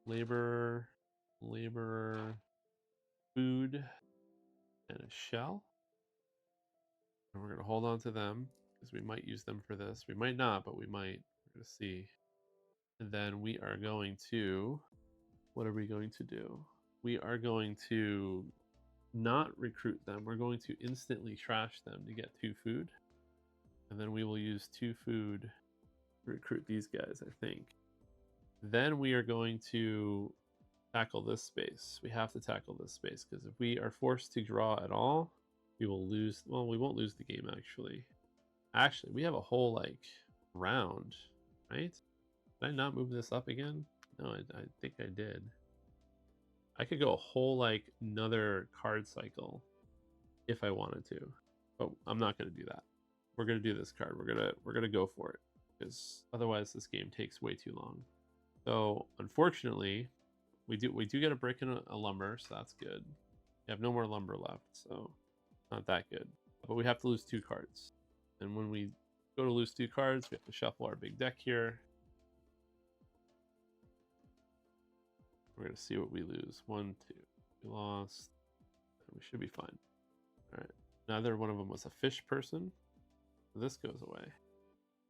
Labor, food, and a shell. And we're going to hold on to them because we might use them for this. We might not, but we might. We're going to see. And then we are going to, what are we going to do? We are going to not recruit them. We're going to instantly trash them to get 2 food. And then we will use 2 food to recruit these guys, I think. Then we are going to tackle this space. We have to tackle this space because if we are forced to draw at all, we will lose. Well, we won't lose the game actually. Actually, we have a whole like round, right? Did I not move this up again? No, I think I did. I could go a whole like another card cycle if I wanted to, but I'm not going to do that. We're going to do this card. We're gonna go for it because otherwise this game takes way too long. So unfortunately, we do get a brick and a lumber, so that's good. We have no more lumber left, so not that good. But we have to lose 2 cards, and when we go to lose 2 cards, we have to shuffle our big deck here. We're gonna see what we lose. 1, 2. We lost. We should be fine. All right. Neither one of them was a fish person. So this goes away.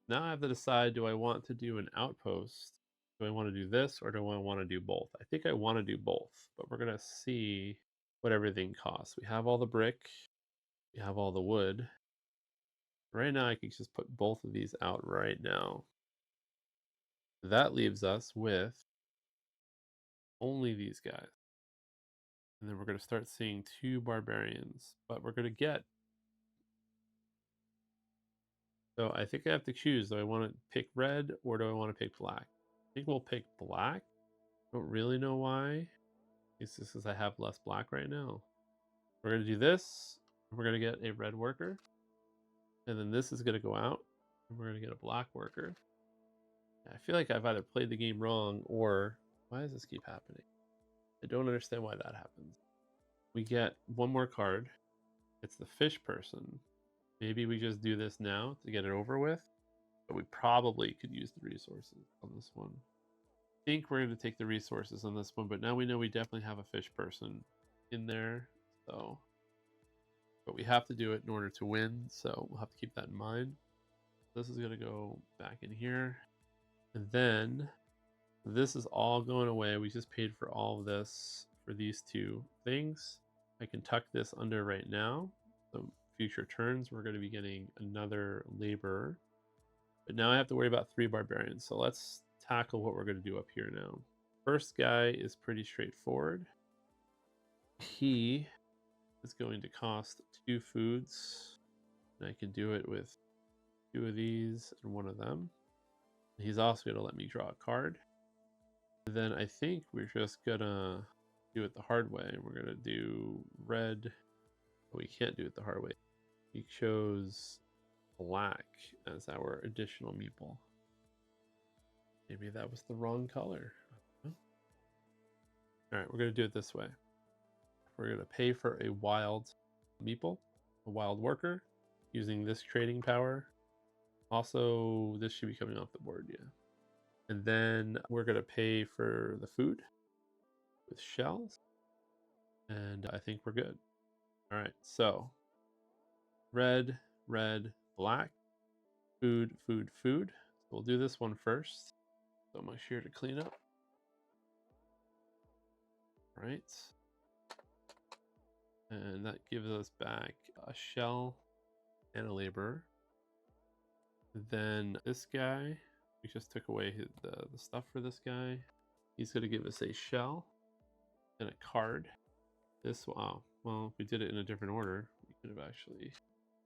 Now I have to decide: do I want to do an outpost? Do I want to do this, or do I want to do both? I think I want to do both, but we're gonna see what everything costs. We have all the brick. We have all the wood. Right now, I can just put both of these out right now. That leaves us with only these guys. And then we're going to start seeing 2 barbarians, but we're going to get. So I think I have to choose. Do I want to pick red or do I want to pick black? I think we'll pick black. Don't really know why. It's just because I have less black right now. We're going to do this. We're going to get a red worker. And then this is going to go out. And we're going to get a black worker. I feel like I've either played the game wrong or why does this keep happening? I don't understand why that happens. We get 1 more card. It's the fish person. Maybe we just do this now to get it over with. But we probably could use the resources on this one. I think we're going to take the resources on this one, but now we know we definitely have a fish person in there. So, but we have to do it in order to win. So we'll have to keep that in mind. This is going to go back in here. And then this is all going away. We just paid for all of this for these 2 things. I can tuck this under right now. So future turns, we're going to be getting another laborer. But now I have to worry about 3 barbarians. So let's tackle what we're going to do up here now. First guy is pretty straightforward. He is going to cost 2 foods. And I can do it with 2 of these and 1 of them. He's also going to let me draw a card. And then I think we're just going to do it the hard way. We're going to do red. We can't do it the hard way. We chose black as our additional meeple. Maybe that was the wrong color. All right, we're going to do it this way. We're going to pay for a wild meeple, a wild worker, using this trading power. Also, this should be coming off the board, yeah. And then we're going to pay for the food with shells. And I think we're good. All right, so red, red, black, food, food, food. So we'll do this one first. So my shear to clean up. All right. And that gives us back a shell and a laborer. Then this guy, we just took away the stuff for this guy. He's going to give us a shell and a card. This, wow, well, if we did it in a different order, we could have actually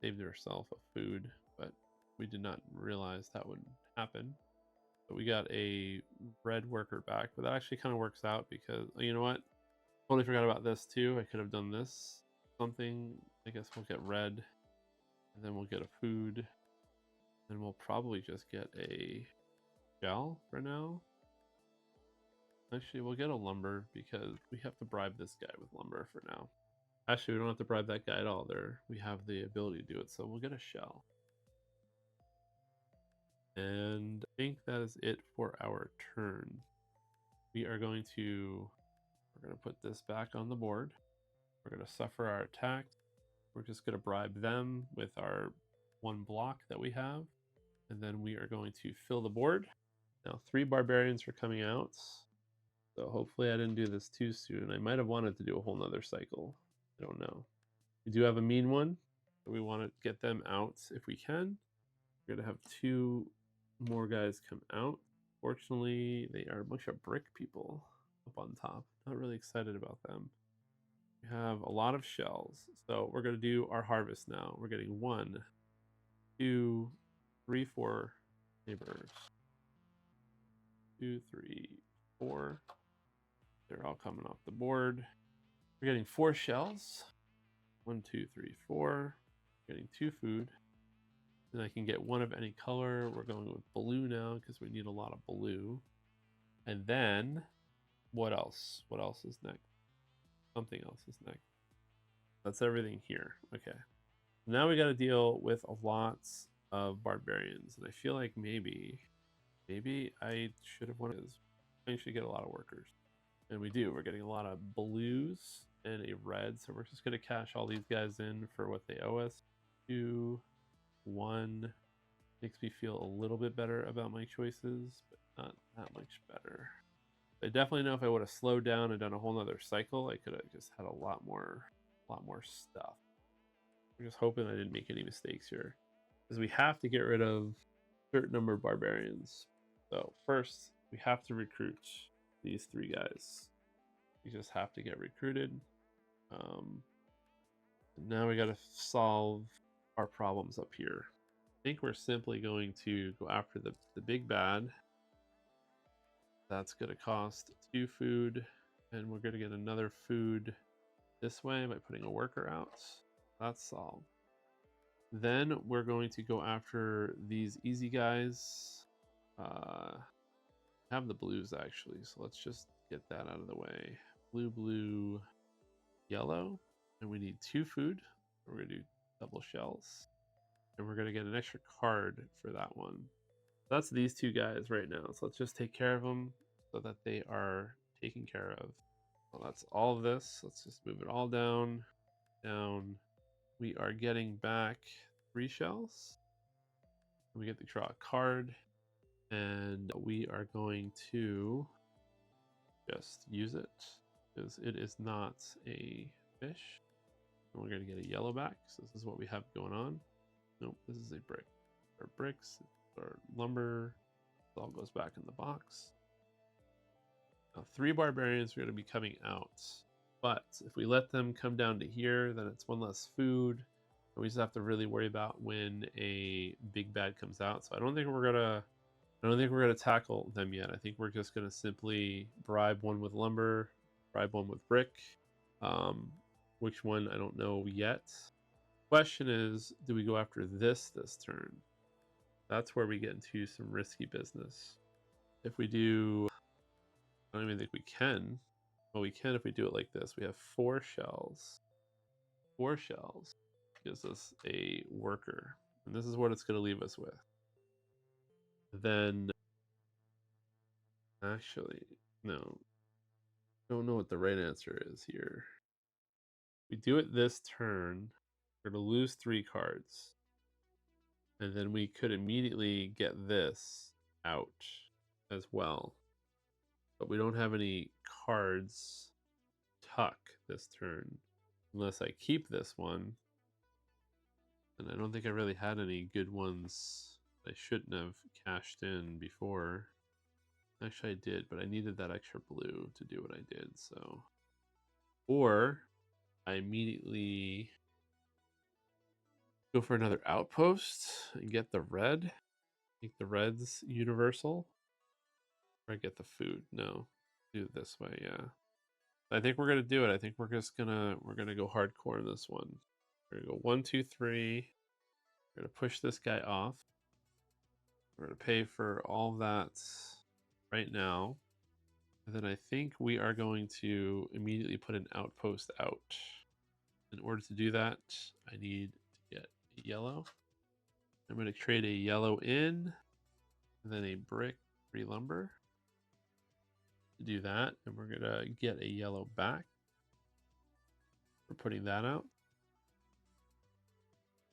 saved ourselves a food, but we did not realize that would happen. So we got a red worker back, but that actually kind of works out because, you know what? Totally forgot about this too. I could have done this something. I guess we'll get red, and then we'll get a food, and we'll probably just get a shell for now. Actually, we'll get a lumber because we have to bribe this guy with lumber for now. Actually, we don't have to bribe that guy at all. There, we have the ability to do it, so we'll get a shell. And I think that is it for our turn. We are going to, we're going to put this back on the board. We're going to suffer our attack. We're just going to bribe them with our 1 block that we have. And then we are going to fill the board. Now 3 barbarians are coming out. So hopefully I didn't do this too soon. I might have wanted to do a whole nother cycle. I don't know. We do have a mean one. So we want to get them out if we can. We're going to have 2 more guys come out. Fortunately, they are a bunch of brick people up on top. Not really excited about them. We have a lot of shells. So we're going to do our harvest now. We're getting 1, 2, 3, 4 neighbors. 2, 3, 4. They're all coming off the board. We're getting 4 shells. 1, 2, 3, 4. Getting 2 food. Then I can get 1 of any color. We're going with blue now because we need a lot of blue. And then, what else? What else is next? Something else is next. That's everything here. Okay. Now we got to deal with a lot of barbarians. And I feel like maybe I should have wanted to potentially get a lot of workers. And we do. We're getting a lot of blues and a red. So we're just going to cash all these guys in for what they owe us. 2, 1. Makes me feel a little bit better about my choices, but not that much better. I definitely know if I would have slowed down and done a whole nother cycle, I could have just had a lot more stuff. I'm just hoping I didn't make any mistakes here, because we have to get rid of a certain number of barbarians. So first, we have to recruit these 3 guys. We just have to get recruited. Now we got to solve our problems up here. I think we're simply going to go after the big bad. That's going to cost 2 food, and we're going to get another food this way by putting a worker out. That's solved. Then we're going to go after these easy guys. Have the blues actually, so let's just get that out of the way. Blue, blue, yellow, and we need 2 food. We're going to do double shells, and we're going to get an extra card for that one. That's these 2 guys right now, so let's just take care of them so that they are taken care of. Well, that's all of this. Let's just move it all down. We are getting back 3 shells. We get to draw a card, and we are going to just use it because it is not a fish. And we're going to get a yellow back, so this is what we have going on. Nope, this is a brick. Our bricks, our lumber, it all goes back in the box. Now 3 barbarians are going to be coming out. But if we let them come down to here, then it's one less food. And we just have to really worry about when a big bad comes out. So I don't think we're gonna tackle them yet. I think we're just gonna simply bribe one with lumber, bribe one with brick. Which one I don't know yet. Question is, do we go after this turn? That's where we get into some risky business. If we do, I don't even think we can. Well, we can if we do it like this. We have 4 shells. 4 shells gives us a worker. And this is what it's going to leave us with. Then, actually, no. Don't know what the right answer is here. We do it this turn, we're going to lose 3 cards. And then we could immediately get this out as well. But we don't have any cards tuck this turn. Unless I keep this one. And I don't think I really had any good ones I shouldn't have cashed in before. Actually I did, but I needed that extra blue to do what I did, so. Or I immediately go for another outpost and get the red. Make the reds universal. Or I get the food. No. Do it this way, yeah. I think we're gonna do it. I think we're gonna go hardcore in this one. We're gonna go 1, 2, 3. We're gonna push this guy off. We're gonna pay for all that right now. And then I think we are going to immediately put an outpost out. In order to do that, I need to get a yellow. I'm going to trade a yellow in, and then a brick 3 lumber. To do that, and we're going to get a yellow back. We're putting that out.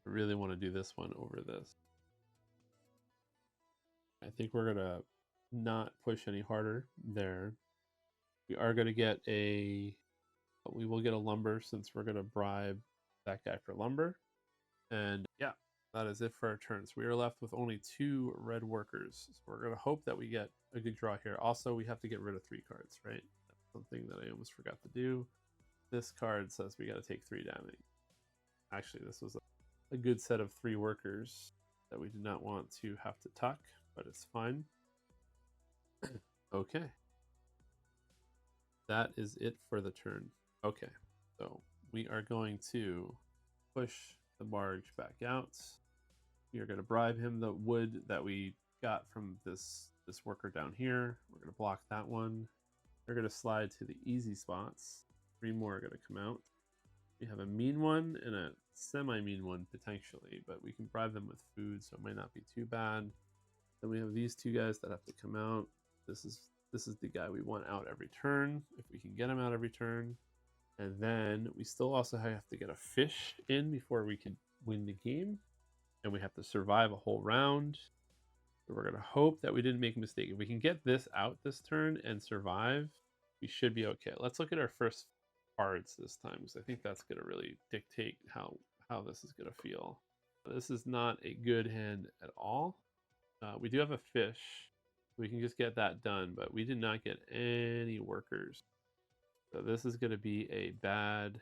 I really want to do this one over this. I think we're going to not push any harder there. We are going to get we will get a lumber since we're going to bribe that guy for lumber. And yeah, that is it for our turns. We are left with only 2 red workers. So we're going to hope that we get a good draw here. Also, we have to get rid of 3 cards, right? That's something that I almost forgot to do. This card says we got to take 3 damage. Actually, this was a good set of 3 workers that we did not want to have to tuck, but it's fine. Okay. That is it for the turn. Okay, so we are going to push the barge back out. We are going to bribe him the wood that we got from this worker down here. We're going to block that one. We're going to slide to the easy spots. 3 more are going to come out. We have a mean one and a semi-mean one potentially, but we can bribe them with food, so it might not be too bad. Then we have these 2 guys that have to come out. This is the guy we want out every turn, if we can get him out every turn. And then we still also have to get a fish in before we can win the game. And we have to survive a whole round. So we're going to hope that we didn't make a mistake. If we can get this out this turn and survive, we should be okay. Let's look at our first cards this time, because I think that's going to really dictate how this is going to feel. This is not a good hand at all. We do have a fish. We can just get that done, but we did not get any workers. So this is going to be a bad.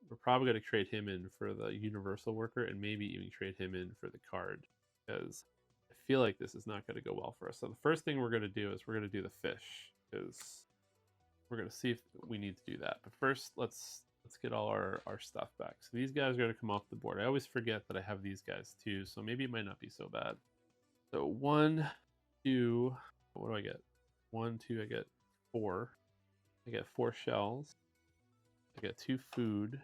We're probably going to trade him in for the universal worker and maybe even trade him in for the card, because I feel like this is not going to go well for us. So the first thing we're going to do is we're going to do the fish, because we're going to see if we need to do that. But first, let's get all our stuff back. So these guys are going to come off the board. I always forget that I have these guys too, so maybe it might not be so bad. So 1, 2, what do I get? 1, 2, I get 4. I get 4 shells. I get 2 food.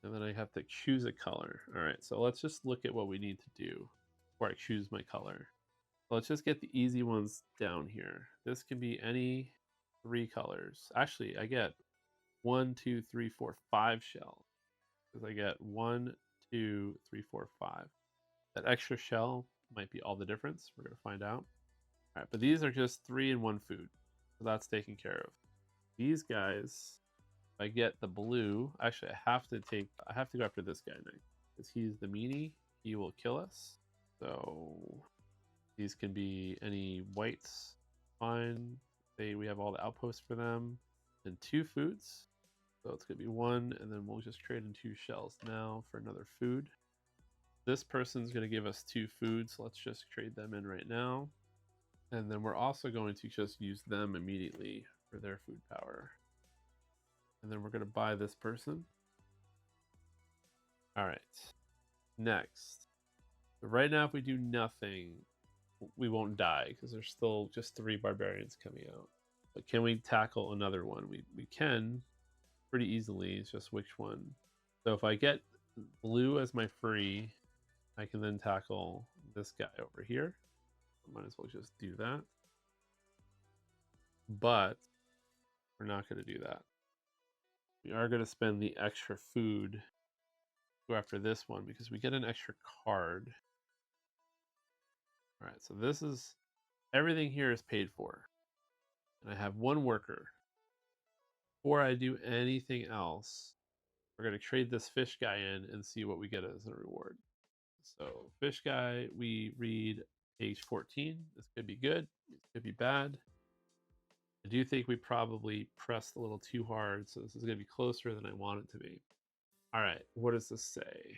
And then I have to choose a color. All right, so let's just look at what we need to do before I choose my color. Let's just get the easy ones down here. This can be any 3 colors. Actually, I get 1, 2, 3, 4, 5 shells. Because I get 1, 2, 3, 4, 5. That extra shell might be all the difference. We're going to find out. All right, but these are just 3 and 1 food. So that's taken care of. These guys, if I get the blue, actually I have to go after this guy next, because he's the meanie. He will kill us. So these can be any whites. Fine. We have all the outposts for them. and 2 foods. So it's going to be 1, and then we'll just trade in 2 shells now for another food. This person's going to give us 2 foods. So let's just trade them in right now. And then we're also going to just use them immediately for their food power. And then we're going to buy this person. All right. Next. So right now, if we do nothing, we won't die because there's still just 3 barbarians coming out. But can we tackle another one? We can pretty easily. It's just which one. So if I get blue as my free, I can then tackle this guy over here. I might as well just do that. But we're not going to do that. We are going to spend the extra food to go after this one because we get an extra card. All right, so this is everything here is paid for. And I have 1 worker. Before I do anything else, we're going to trade this fish guy in and see what we get as a reward. So fish guy, we read page 14. This could be good. This could be bad. I do think we probably pressed a little too hard, so this is going to be closer than I want it to be. All right, what does this say?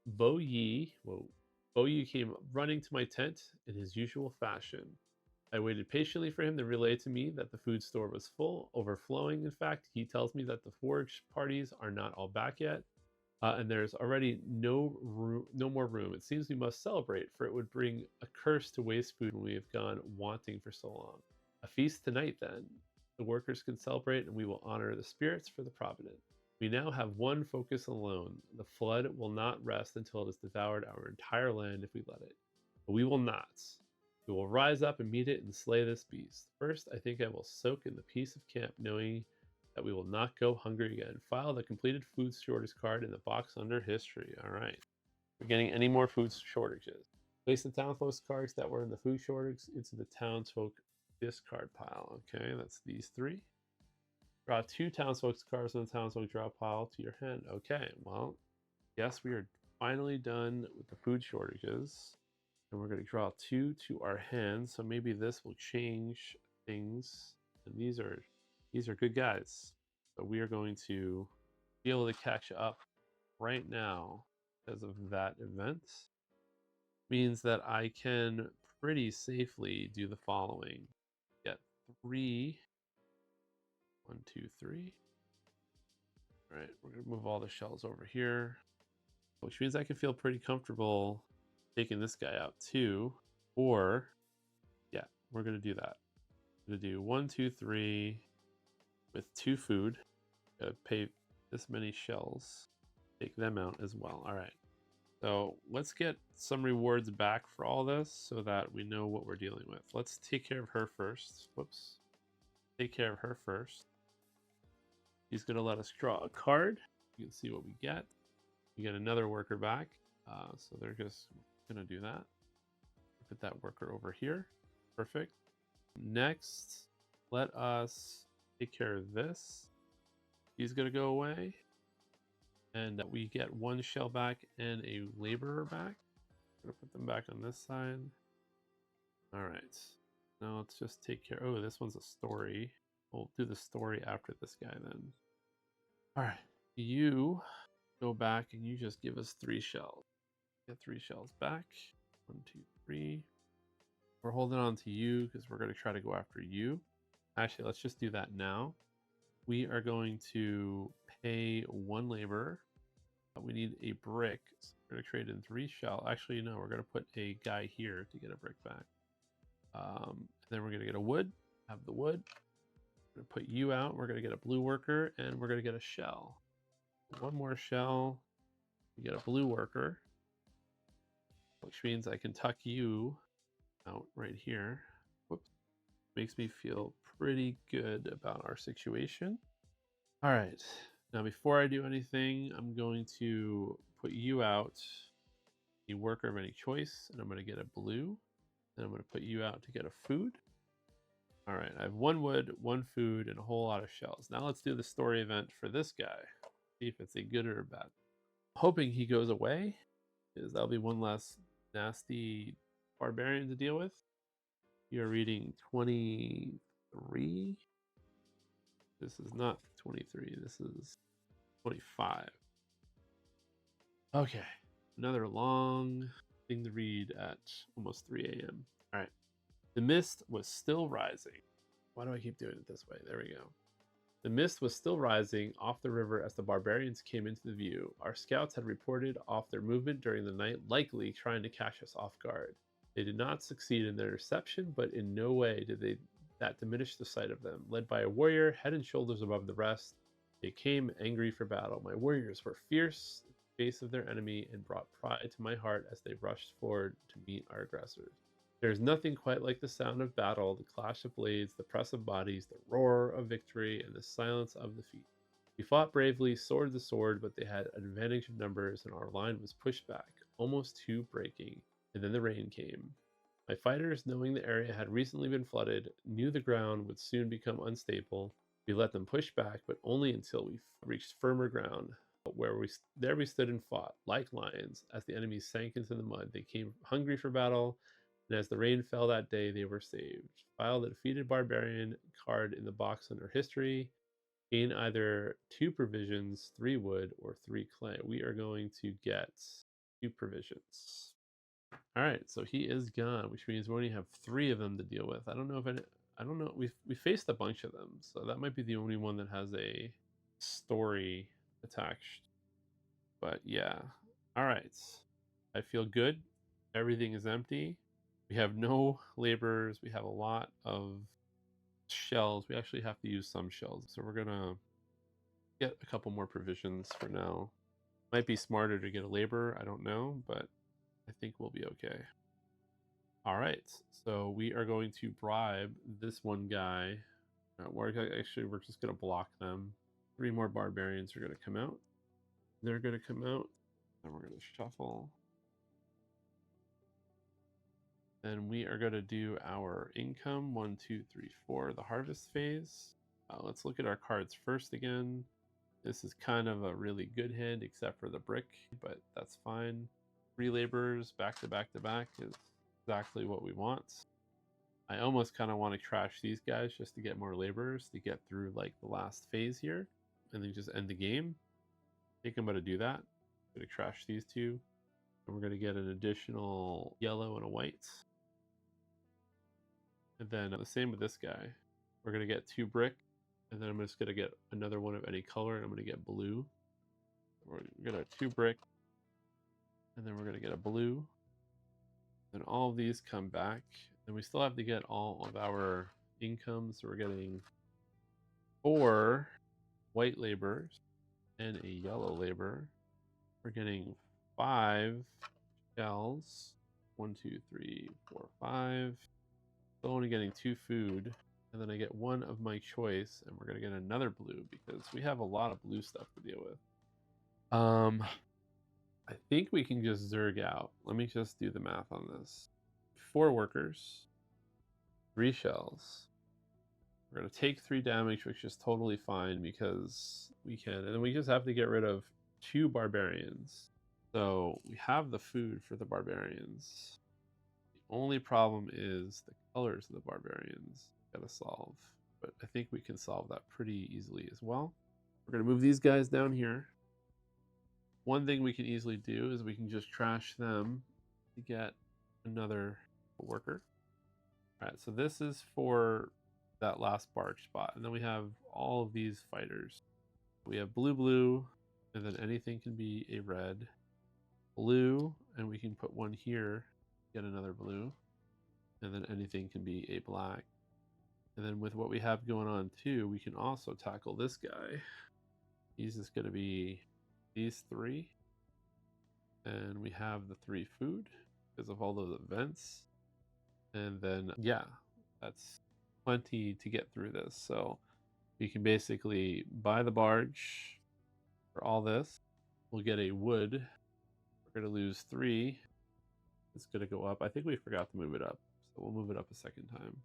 Bo Yi came running to my tent in his usual fashion. I waited patiently for him to relay to me that the food store was full, overflowing. In fact, he tells me that the forage parties are not all back yet, and there's already no more room. It seems we must celebrate, for it would bring a curse to waste food when we have gone wanting for so long. A feast tonight, then. The workers can celebrate, and we will honor the spirits for the provident. We now have one focus alone. The flood will not rest until it has devoured our entire land if we let it. But we will not. We will rise up and meet it and slay this beast. First, I think I will soak in the peace of camp, knowing that we will not go hungry again. File the completed food shortage card in the box under history. All right. We're getting any more food shortages. Place the townsfolk's cards that were in the food shortage into the townsfolk discard pile. Okay, that's these 3. Draw 2 townsfolk's cards from the townsfolk draw pile to your hand. Okay, well, yes, we are finally done with the food shortages. And we're going to draw 2 to our hand. So maybe this will change things. And these are good guys. So we are going to be able to catch up right now because of that event. Means that I can pretty safely do the following. Get 3. 1, 2, 3. All right, we're going to move all the shells over here, which means I can feel pretty comfortable taking this guy out too. Or, yeah, we're going to do that. We're going to do 1, 2, 3 with 2 food. Gotta pay this many shells. Take them out as well. All right. So let's get some rewards back for all this so that we know what we're dealing with. Let's take care of her first. Whoops. Take care of her first. He's going to let us draw a card. You can see what we get. We get another worker back. So they're just going to do that. Put that worker over here. Perfect. Next, let us take care of this. He's going to go away. And we get 1 shell back and a laborer back. I'm going to put them back on this side. All right. Now let's just take care. Oh, this one's a story. We'll do the story after this guy then. All right. You go back and you just give us 3 shells. Get 3 shells back. 1, 2, 3. We're holding on to you because we're going to try to go after you. Actually, let's just do that now. We are going to pay 1 laborer. We need a brick. So we're going to trade in 3 shell. Actually, no, we're going to put a guy here to get a brick back. Then we're going to get a wood. Have the wood. We're going to put you out. We're going to get a blue worker, and we're going to get a shell. 1 more shell. We get a blue worker, which means I can tuck you out right here. Whoops. Makes me feel pretty good about our situation. All right. Now, before I do anything, I'm going to put you out, a worker of any choice, and I'm going to get a blue. Then I'm going to put you out to get a food. All right, I have 1 wood, 1 food, and a whole lot of shells. Now let's do the story event for this guy. See if it's a good or a bad. Hoping he goes away, because that'll be 1 less nasty barbarian to deal with. You're reading 23. This is not 23. This is 25. Okay. Another long thing to read at almost 3 a.m. All right. The mist was still rising. Why do I keep doing it this way? There we go. The mist was still rising off the river as the barbarians came into the view. Our scouts had reported off their movement during the night, likely trying to catch us off guard. They did not succeed in their reception, but in no way did that diminish the sight of them. Led by a warrior, head and shoulders above the rest, they came angry for battle. My warriors were fierce in the face of their enemy and brought pride to my heart as they rushed forward to meet our aggressors. There is nothing quite like the sound of battle, the clash of blades, the press of bodies, the roar of victory, and the silence of defeat. We fought bravely, sword to sword, but they had an advantage of numbers, and our line was pushed back, almost to breaking, and then the rain came. My fighters, knowing the area had recently been flooded, knew the ground would soon become unstable. We let them push back, but only until we reached firmer ground, where we stood and fought, like lions, as the enemy sank into the mud. They came hungry for battle, and as the rain fell that day, they were saved. File the defeated barbarian card in the box under history. Gain either 2 provisions, 3 wood, or 3 clay. We are going to get 2 provisions. All right, so he is gone, which means we only have 3 of them to deal with. I don't know if I don't know. We faced a bunch of them, so that might be the only one that has a story attached. But yeah, all right. I feel good. Everything is empty. We have no laborers. We have a lot of shells. We actually have to use some shells. So we're going to get a couple more provisions for now. Might be smarter to get a laborer. I don't know, but I think we'll be okay. All right. So we are going to bribe this one guy. We're just going to block them. 3 more barbarians are going to come out. They're going to come out. And we're going to shuffle. Then we are going to do our income 1, 2, 3, 4, the harvest phase. Let's look at our cards first again. This is kind of a really good hand, except for the brick, but that's fine. 3 laborers back to back to back is exactly what we want. I almost kind of want to trash these guys just to get more laborers to get through like the last phase here, and then just end the game. I think I'm going to do that. I'm going to trash these 2, and we're going to get an additional yellow and a white. And then the same with this guy. We're going to get 2 brick, and then I'm just going to get another one of any color, and I'm going to get blue. We're going to 2 brick, and then we're going to get a blue. Then all of these come back, and we still have to get all of our income, so we're getting 4 white laborers and a yellow laborer. We're getting 5 shells. 1, 2, 3, 4, 5. Still only getting 2 food, and then I get 1 of my choice, and we're gonna get another blue because we have a lot of blue stuff to deal with. I think we can just zerg out. Let me just do the math on this. 4 workers, 3 shells. We're gonna take 3 damage, which is totally fine because we can, and then we just have to get rid of 2 barbarians. So we have the food for the barbarians. The only problem is the colors of the barbarians. Gotta solve, but I think we can solve that pretty easily as well. We're gonna move these guys down here. One thing we can easily do is we can just trash them to get another worker. All right, so this is for that last barge spot, and then we have all of these fighters. We have blue, and then anything can be a red, blue, and we can put 1 here, get another blue, and then anything can be a black. And then with what we have going on too, we can also tackle this guy. He's just going to be these 3. And we have the 3 food because of all those events. And then, yeah, that's plenty to get through this. So we can basically buy the barge for all this. We'll get a wood. We're going to lose 3. It's going to go up. I think we forgot to move it up. So we'll move it up a second time.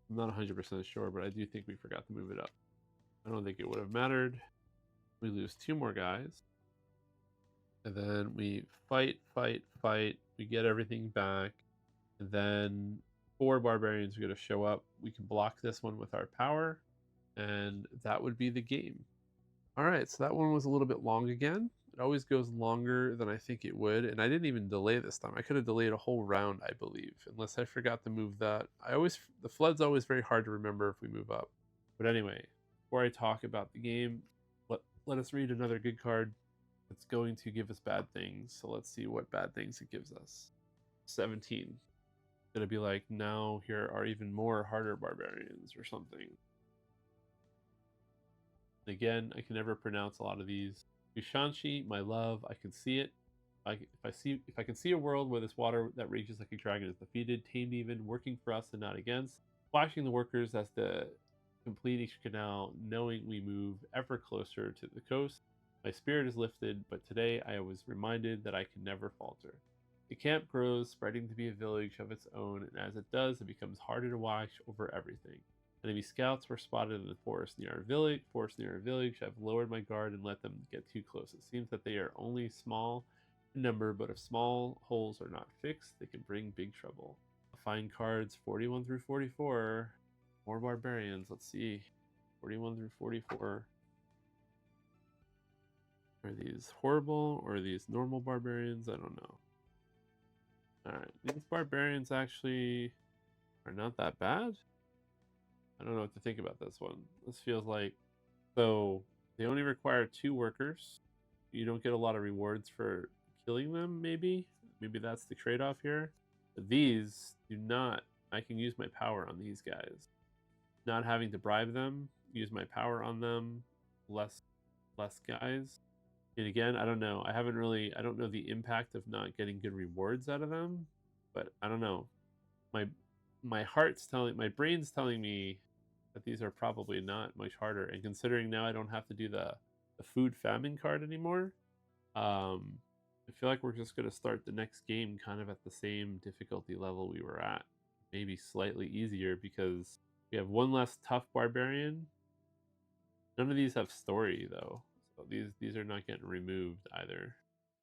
I'm not 100% sure, but I do think we forgot to move it up. I don't think it would have mattered. We lose 2 more guys. And then we fight. We get everything back. And then 4 barbarians are going to show up. We can block this one with our power. and that would be the game. All right, so that one was a little bit long again. It always goes longer than I think it would, and I didn't even delay this time. I could have delayed a whole round, I believe, unless I forgot to move that. The flood's always very hard to remember if we move up. But anyway, before I talk about the game, let us read another good card. It's going to give us bad things, so let's see what bad things it gives us. 17. It's gonna be like, now here are even more harder barbarians or something. Again, I can never pronounce a lot of these. Ushanshi, my love, I can see it. If I can see a world where this water that rages like a dragon is defeated, tamed even, working for us and not against, flashing the workers as the complete each canal, knowing we move ever closer to the coast. My spirit is lifted, but today I was reminded that I can never falter. The camp grows, spreading to be a village of its own, and as it does, it becomes harder to watch over everything. Enemy scouts were spotted in the forest near our village. I've lowered my guard and let them get too close. It seems that they are only small in number, but if small holes are not fixed, they can bring big trouble. Find cards 41 through 44. More barbarians. Let's see. 41 through 44. Are these horrible or are these normal barbarians? I don't know. Alright, these barbarians actually are not that bad. I don't know what to think about this one. This feels like, so they only require 2 workers. You don't get a lot of rewards for killing them, maybe? Maybe that's the trade-off here. But these do not. I can use my power on these guys. Not having to bribe them, use my power on them, less guys. And again, I don't know. I don't know the impact of not getting good rewards out of them, but I don't know. My brain's telling me that these are probably not much harder. And considering now I don't have to do the food famine card anymore, I feel like we're just going to start the next game kind of at the same difficulty level we were at. Maybe slightly easier because we have one less tough barbarian. None of these have story though. So these are not getting removed either.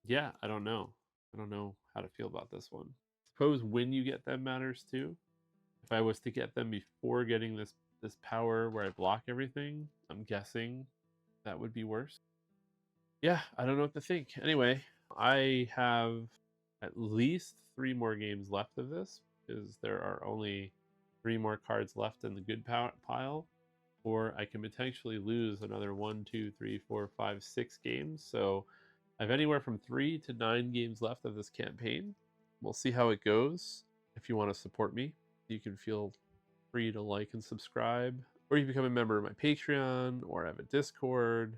Yeah, I don't know. I don't know how to feel about this one. Suppose when you get them matters too. If I was to get them before getting this power where I block everything, I'm guessing that would be worse. Yeah, I don't know what to think. Anyway, I have at least 3 more games left of this because there are only 3 more cards left in the good pile, or I can potentially lose another 1, 2, 3, 4, 5, 6 games. So I have anywhere from 3 to 9 games left of this campaign. We'll see how it goes. If you want to support me, you can feel free to like and subscribe, or you become a member of my Patreon, or have a Discord.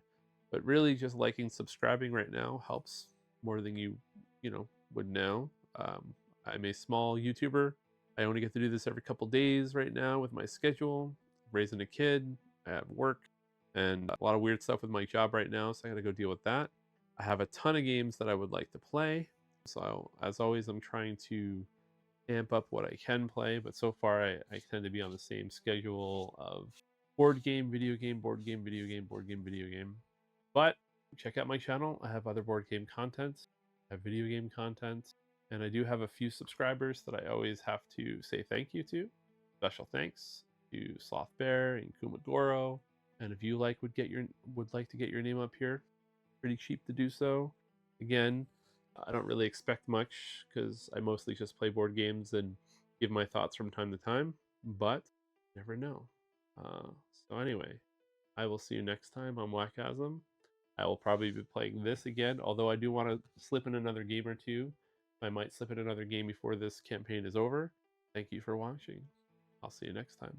But really, just liking, subscribing right now helps more than you would know. I'm a small YouTuber. I only get to do this every couple days right now with my schedule. Raising a kid, I have work, and a lot of weird stuff with my job right now, so I gotta go deal with that. I have a ton of games that I would like to play. So as always, I'm trying to amp up what I can play, but so far I tend to be on the same schedule of board game, video game, board game, video game, board game, video game. But check out my channel. I have other board game content, I have video game content, and I do have a few subscribers that I always have to say thank you to. Special thanks to Sloth Bear and Kumagoro. And if you would like to get your name up here, pretty cheap to do so. Again, I don't really expect much because I mostly just play board games and give my thoughts from time to time, but never know. So anyway, I will see you next time on Wakasm. I will probably be playing this again, although I do want to slip in another game or two. I might slip in another game before this campaign is over. Thank you for watching. I'll see you next time.